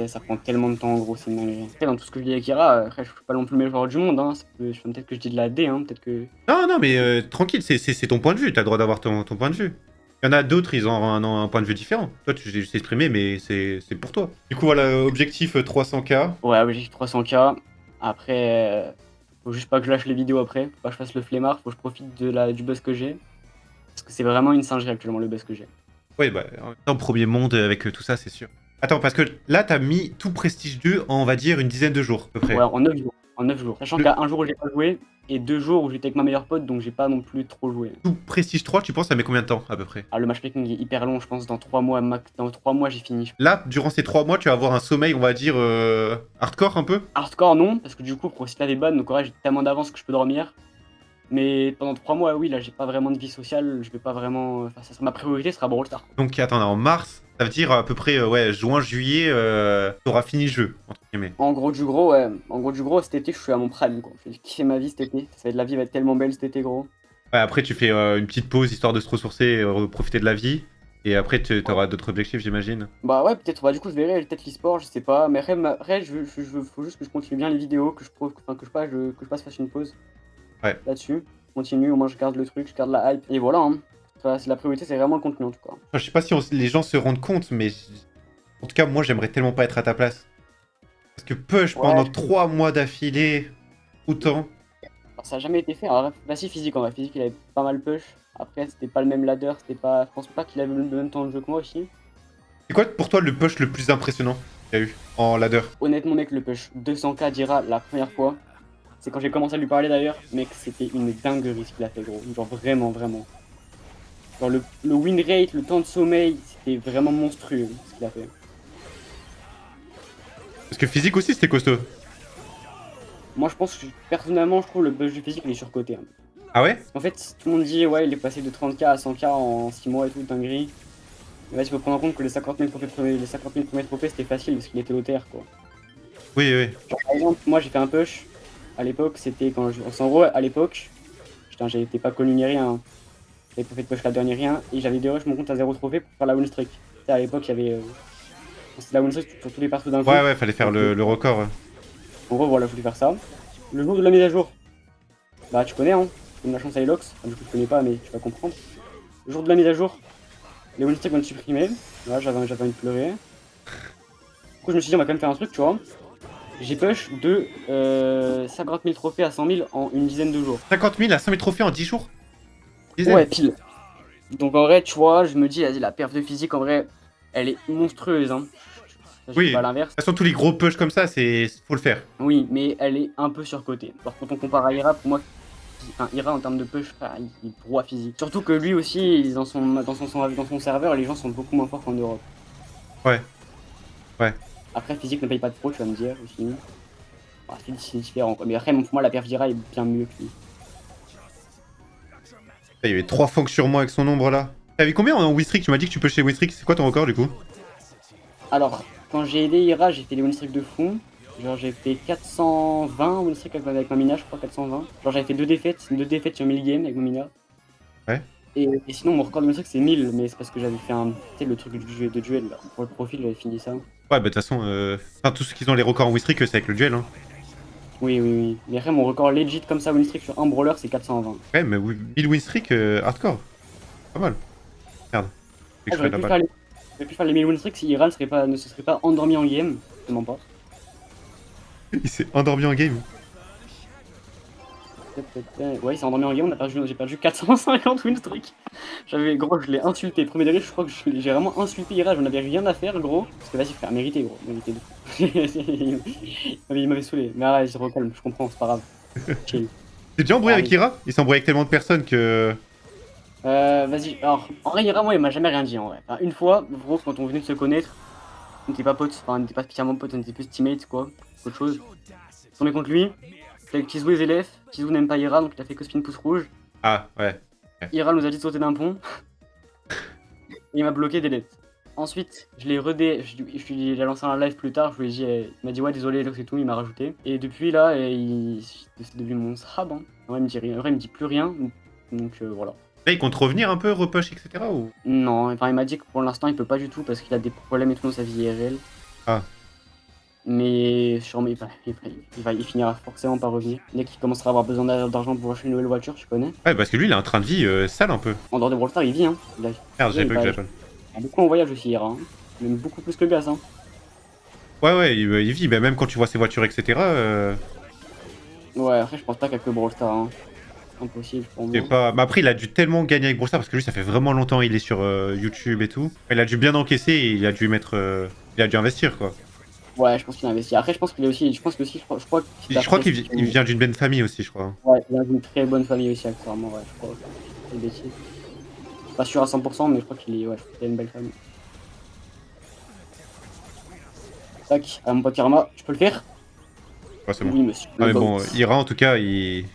ça prend tellement de temps en gros, c'est une dinguerie. Après, dans tout ce que je dis avec Ira, après, je suis pas non plus le meilleur joueur du monde, hein. Peut-être que je dis de la D, hein, peut-être que. Non, mais tranquille, c'est ton point de vue. T'as le droit d'avoir ton point de vue. Il y en a d'autres, ils ont un point de vue différent. Toi, tu sais juste exprimer, mais c'est pour toi. Du coup, voilà, objectif 300K. Ouais, objectif 300K. Après, faut juste pas que je lâche les vidéos après, faut pas que je fasse le flemmard, faut que je profite du buzz que j'ai. Parce que c'est vraiment une singerie actuellement le buzz que j'ai. Oui, bah, en même temps, premier monde avec tout ça, c'est sûr. Attends, parce que là, t'as mis tout Prestige 2 en, on va dire, une dizaine de jours, à peu près. Ouais, en 9 jours. En 9 jours. Sachant qu'il y a un jour où j'ai pas joué et 2 jours où j'étais avec ma meilleure pote, donc j'ai pas non plus trop joué. Tout Prestige 3, tu penses, ça met combien de temps, à peu près? Ah, le matchmaking est hyper long, je pense dans 3 mois max. Dans 3 mois, j'ai fini. Là, durant ces 3 mois, tu vas avoir un sommeil, on va dire, hardcore un peu? Hardcore, non, parce que du coup, pour la des ban, donc ouais, j'ai tellement d'avance que je peux dormir. Mais pendant 3 mois, oui, là, j'ai pas vraiment de vie sociale, je vais pas vraiment. Enfin, ça sera ma priorité, sera Brawl Stars. Donc, attends, en mars, ça veut dire à peu près, ouais, juin, juillet, t'auras fini le jeu, entre guillemets. En gros, du gros, ouais. En gros, du gros, cet été, je suis à mon prime, quoi. J'ai kiffé ma vie cet été. La vie va être tellement belle cet été, gros. Ouais, après, tu fais une petite pause histoire de se ressourcer, profiter de la vie. Et après, t'auras d'autres objectifs, j'imagine. Bah ouais, peut-être, bah du coup, je verrai peut-être l'e-sport, je sais pas. Mais après, faut juste que je continue bien les vidéos, que je fasse une pause. Ouais. Là-dessus. Je continue, au moins je garde le truc, je garde la hype. Et voilà, hein. Enfin, la priorité, c'est vraiment le contenu en tout cas. Je sais pas si les gens se rendent compte, mais en tout cas, moi, j'aimerais tellement pas être à ta place. Parce que push pendant 3 mois d'affilée, autant. Alors, ça a jamais été fait. Alors, bah si, physique, en vrai. Physique, il avait pas mal push. Après, c'était pas le même ladder, c'était pas. Je pense pas qu'il avait le même temps de jeu que moi aussi. C'est quoi pour toi le push le plus impressionnant qu'il y a eu en ladder? Honnêtement, mec, le push 200K d'Ira la première fois. C'est quand j'ai commencé à lui parler d'ailleurs, mec, c'était une dinguerie ce qu'il a fait, gros. Genre vraiment, vraiment. Genre le win rate, le temps de sommeil, c'était vraiment monstrueux ce qu'il a fait. Parce que physique aussi, c'était costaud. Moi, je pense que personnellement, je trouve le buzz du physique, il est surcoté. Hein. Ah ouais? En fait, tout le monde dit, ouais, il est passé de 30K à 100K en 6 mois et tout, dinguerie. Mais là, tu peux prendre en compte que les 50 000 premiers trophées, c'était facile parce qu'il était l'OTR, quoi. Oui, oui. Genre, par exemple, moi, j'ai fait un push. À l'époque, c'était quand je. En gros, à l'époque, j'étais pas connu ni rien. J'avais pas fait de push la dernière rien. Et j'avais des rush mon compte à 0 trophée pour faire la win streak. À l'époque, il y avait. C'était la win streak sur tous les partout d'un coup. Ouais, fallait faire le record. Ouais. En gros, voilà, je voulais faire ça. Le jour de la mise à jour, bah, tu connais, hein. Donne la chance à Elox. Enfin, du coup, je connais pas, mais tu vas comprendre. Le jour de la mise à jour, les win streaks vont être supprimés. Là, j'avais envie de pleurer. Du coup, je me suis dit, on va quand même faire un truc, tu vois. J'ai push de 50 000 trophées à 100 000 en une dizaine de jours. 50 000 à 100 000 trophées en 10 jours? Ouais, pile. Donc en vrai, tu vois, je me dis, vas-y, la perf de physique, en vrai, elle est monstrueuse. Hein. Ça, je Oui, dis de pas toute l'inverse. façon, tous les gros push comme ça, faut le faire. Oui, mais elle est un peu surcotée. Alors quand on compare à Ira, pour moi, enfin, Ira en termes de push, frère, il est droit physique. Surtout que lui aussi, dans son serveur, les gens sont beaucoup moins forts qu'en Europe. Ouais, ouais. Après, physique ne paye pas de pro, tu vas me dire aussi. Enfin, c'est différent quoi. Mais après, pour moi, la perf d'Ira est bien mieux que lui. Il y avait 3 Fang sur moi avec son ombre là. T'avais combien en Wistrick? Tu m'as dit que tu peux chez Wistrick. C'est quoi ton record du coup? Alors, quand j'ai aidé Ira, j'ai fait des win streaks de fond. Genre, j'ai fait 420 win streak avec ma mina, je crois, 420. Genre, j'avais fait deux défaites sur 1000 games avec ma mina. Ouais. Et sinon, mon record de win streak, c'est 1000, mais c'est parce que j'avais fait le truc de duel là. Pour le profil, j'avais fini ça. Ouais, bah de toute façon, enfin, tous ceux qui ont les records en Wistrick, c'est avec le duel. Hein. Oui, oui, oui. Mais après, mon record legit comme ça, win streak sur un brawler, c'est 420. Ouais, mais 1000 Winstreak, hardcore. Pas mal. Merde. Faut que Ah, je fasse la balle. j'aurais pu faire les 1000 win streaks si Ira ne se serait pas endormi en game. Justement pas. Il s'est endormi en game. Ouais, il s'est endormi en game, j'ai perdu 450 win streak. Gros, je l'ai insulté. Premier degré, je crois que j'ai vraiment insulté Ira, j'en avais rien à faire, gros. Parce que vas-y, frère, mérité, gros. Mérité de fou. Il m'avait saoulé. Mais arrête, je recalme, je comprends, c'est pas grave. Chill. T'es déjà embrouillé Ah, avec oui. Ira? Il s'est embrouillé avec tellement de personnes que. Vas-y, alors, en vrai, Ira, moi, il m'a jamais rien dit, en vrai. Enfin, une fois, gros, quand on venait de se connaître, on n'était pas potes, enfin, on n'était pas spécialement potes, on était plus teammates, quoi. Autre chose. Je tombé contre lui, j'étais avec Tizou et Zelef. Tizou n'aime pas Ira, donc il a fait que spin pouce rouge. Ah, ouais. Ira nous a dit de sauter d'un pont. Et il m'a bloqué delete. Ensuite, je l'ai redé. J'ai lancé un live plus tard. Je lui ai dit, il m'a dit ouais, désolé, c'est tout. Il m'a rajouté. Et depuis là, c'est devenu mon srab. Hein. En vrai, il me dit rien. En vrai, il me dit plus rien. Donc voilà. Là, il compte revenir un peu, repush, etc. Ou... Non, enfin, il m'a dit que pour l'instant, il peut pas du tout parce qu'il a des problèmes et tout dans sa vie IRL. Ah. Mais sûrement, il finira forcément par revenir. Dès qu'il commencera à avoir besoin d'argent pour acheter une nouvelle voiture, tu connais. Ouais, parce que lui, il a un train de vie sale un peu. En dehors de Brawl Stars, il vit. Hein. Merde, j'avais pas vu que j'appelle. Il a beaucoup en voyage aussi, Ira. Hein. Même beaucoup plus que Gaz. Hein. Ouais, ouais, il vit, mais même quand tu vois ses voitures, etc. Ouais, après, je pense pas qu'il y a que Brawl Stars. Hein. Impossible pour moi. Pas... Mais après, il a dû tellement gagner avec Brawl Stars parce que lui, ça fait vraiment longtemps, il est sur YouTube et tout. Il a dû bien encaisser et il a dû mettre. Il a dû investir, quoi. Ouais, je pense qu'il a investi. Après, je pense qu'il est aussi. Je crois qu'il vient d'une bonne famille aussi, je crois. Ouais, il vient d'une très bonne famille aussi, accessoirement. Ouais, je crois. C'est des bêtises. Je suis pas sûr à 100%, mais je crois qu'il a une belle famille. Tac, à mon pote Karma, je peux le faire? Ouais, c'est bon. Oui, monsieur. Ah, mais bon, Ira, en tout cas, il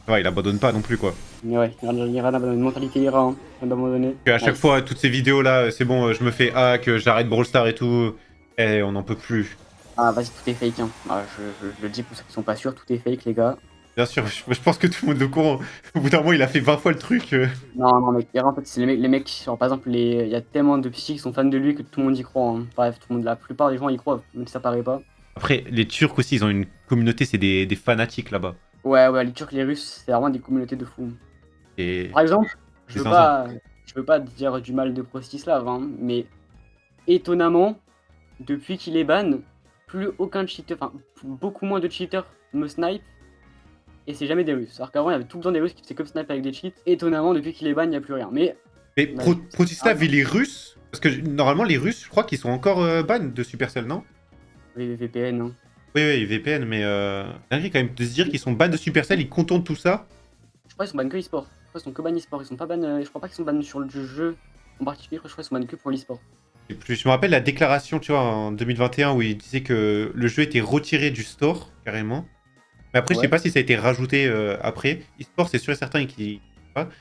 abandonne pas non plus, quoi. Mais ouais, Ira n'a pas une mentalité Ira, hein. Il n'a pas abandonné. À chaque fois, toutes ces vidéos là, c'est bon, je me fais hack, j'arrête Brawl Stars et tout. Et on n'en peut plus. Ah, vas-y, tout est fake, hein. Ah, je le dis pour ceux qui sont pas sûrs, tout est fake, les gars. Bien sûr, je pense que tout le monde est au courant. Au bout d'un moment, il a fait 20 fois le truc. Non, non, mec, Ira, en fait, c'est les mecs, genre, par exemple, il y a tellement de psys qui sont fans de lui que tout le monde y croit. Hein. Bref, la plupart des gens y croient, même si ça paraît pas. Après, les Turcs aussi, ils ont une communauté, c'est des fanatiques là-bas. Ouais, ouais, les Turcs, les Russes, c'est vraiment des communautés de fous. Et... Par exemple, je veux pas dire du mal de Prostislav, hein, mais étonnamment, depuis qu'il est ban, plus aucun cheater, enfin, beaucoup moins de cheaters me snipe. Et c'est jamais des Russes. Alors qu'avant, il y avait tout le temps des Russes qui faisaient comme snipe avec des cheats. Étonnamment, depuis qu'il est ban, il n'y a plus rien. Mais Protislav, il est russe? Parce que normalement, les Russes, je crois qu'ils sont encore ban de Supercell, non? les VPN, hein. Oui, oui, VPN, mais dingue quand même de se dire qu'ils sont ban de Supercell, ils contournent tout ça. Je crois qu'ils sont ban que e-sport. Je crois qu'ils sont que ban e-sport. Ils sont pas ban. Je crois pas qu'ils sont ban sur le jeu en particulier. Je crois qu'ils sont ban que pour l'e-sport. Je me rappelle la déclaration, tu vois, en 2021 où il disait que le jeu était retiré du store, carrément. Mais après, je sais pas si ça a été rajouté après. E-sport, c'est sûr et certain qu'il...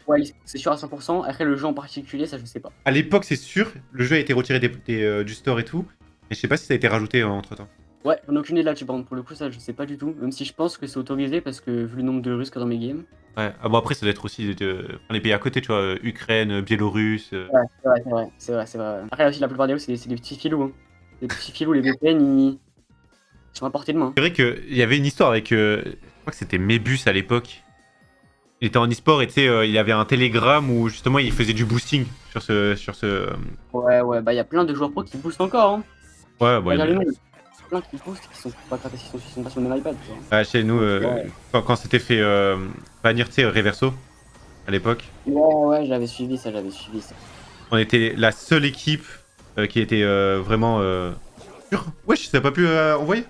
Ouais, c'est sûr à 100%. Après, le jeu en particulier, ça, je sais pas. À l'époque, c'est sûr, le jeu a été retiré du store et tout. Mais je sais pas si ça a été rajouté entre-temps. Ouais, j'en ai aucune idée là-dessus, par contre, pour le coup, ça, je sais pas du tout. Même si je pense que c'est autorisé parce que vu le nombre de Russes qu'il y a dans mes games. Ouais, ah bon, après, ça doit être aussi les pays à côté, tu vois, Ukraine, Biélorusse. Ouais, c'est vrai. Après, aussi, la plupart des Russes, c'est des petits filous. Hein. Les petits filous, les VPN, ils sont à portée de main. C'est vrai qu'il y avait une histoire avec. Je crois que c'était Mebus à l'époque. Il était en e-sport et tu sais, il y avait un télégramme où justement il faisait du boosting sur ce. Ouais, bah il y a plein de joueurs pro qui boostent encore. Hein. Ouais, bon, il y a plein qui boostent qui sont pas gratos, ils sont pas sur le même iPad. Chez nous, quand c'était fait bannir, tu sais, Reverso à l'époque. Ouais, j'avais suivi ça. On était la seule équipe qui était vraiment Wesh, ça a pas pu envoyer.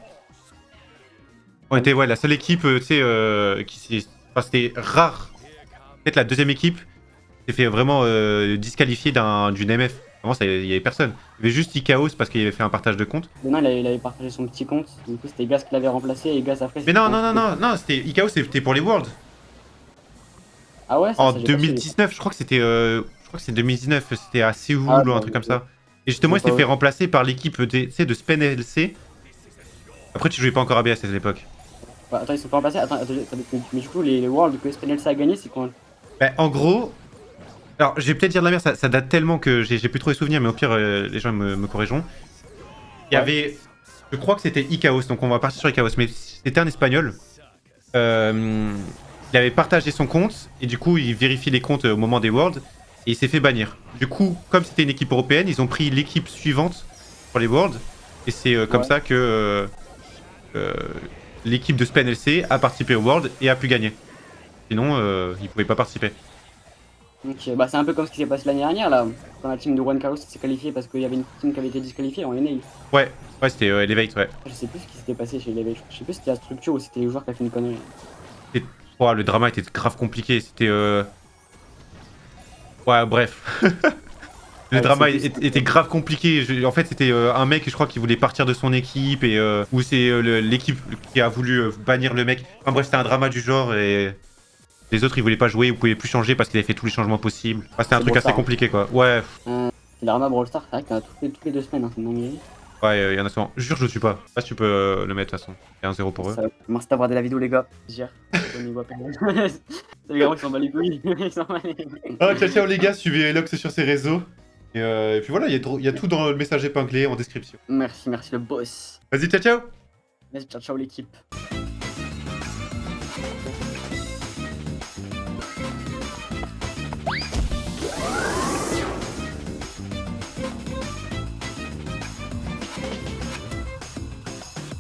On était la seule équipe, tu sais, qui s'est... Enfin, c'était rare. Peut-être la deuxième équipe s'est fait vraiment disqualifier d'une MF. Vraiment, il y avait personne. Il y avait juste Ikaos parce qu'il avait fait un partage de compte. Mais non, il avait partagé son petit compte. Du coup, c'était Gaz qui l'avait remplacé et Gaz après. Mais non, c'était Ikaos, c'était pour les Worlds. Ah ouais, ça, En j'ai pas suivi. 2019, je crois que c'était 2019, c'était à Séoul ou un truc comme ça. Et justement, il s'était fait remplacer par l'équipe de Spen LC. Après, tu jouais pas encore à BS à cette époque. Bah, attends, ils sont pas remplacés. Attends, mais du coup, les Worlds que SPNLC a gagné, c'est quand? Bah, en gros, alors je vais peut-être dire de la merde, ça date tellement que j'ai plus trop les souvenirs, mais au pire, les gens me corrigeront. Il y avait, je crois que c'était Ikaos, donc on va partir sur Ikaos, mais c'était un espagnol. Il avait partagé son compte, et du coup, il vérifie les comptes au moment des Worlds, et il s'est fait bannir. Du coup, comme c'était une équipe européenne, ils ont pris l'équipe suivante pour les Worlds, et c'est comme ça que l'équipe de Spen LC a participé au World et a pu gagner. Sinon, ils pouvaient pas participer. Donc, bah, c'est un peu comme ce qui s'est passé l'année dernière, là, quand la team de Juan Carlos s'est qualifiée parce qu'il y avait une team qui avait été disqualifiée en NA. Ouais, c'était Elevate, ouais. Je sais plus ce qui s'était passé chez Elevate. Je sais plus si c'était la structure ou si c'était les joueurs qui a fait une connerie. Le drama était grave compliqué, c'était... Ouais, bref. Le drama était grave compliqué. En fait, c'était un mec, je crois, qui voulait partir de son équipe, et ou c'est l'équipe qui a voulu bannir le mec. Enfin bref, c'était un drama du genre, et les autres, ils voulaient pas jouer, ils pouvaient plus changer parce qu'ils avaient fait tous les changements possibles. Enfin, c'était un truc assez compliqué, quoi. Ouais. C'est l'Arma Brawl Stars, c'est vrai qu'il y en a toutes les 2 semaines, hein, c'est une dinguerie. Ouais, il y en a souvent. Jure, je le suis pas. Je sais pas si tu peux le mettre de toute façon. Il y a un 0 pour eux. Merci d'avoir de la vidéo, les gars. Gère. C'est les gars qui s'en bat les couilles. Ah, ciao les gars, suivez Elox sur ses réseaux. Et puis voilà, il y a tout dans le message épinglé en description. Merci le boss. Vas-y, ciao. Merci, ciao l'équipe.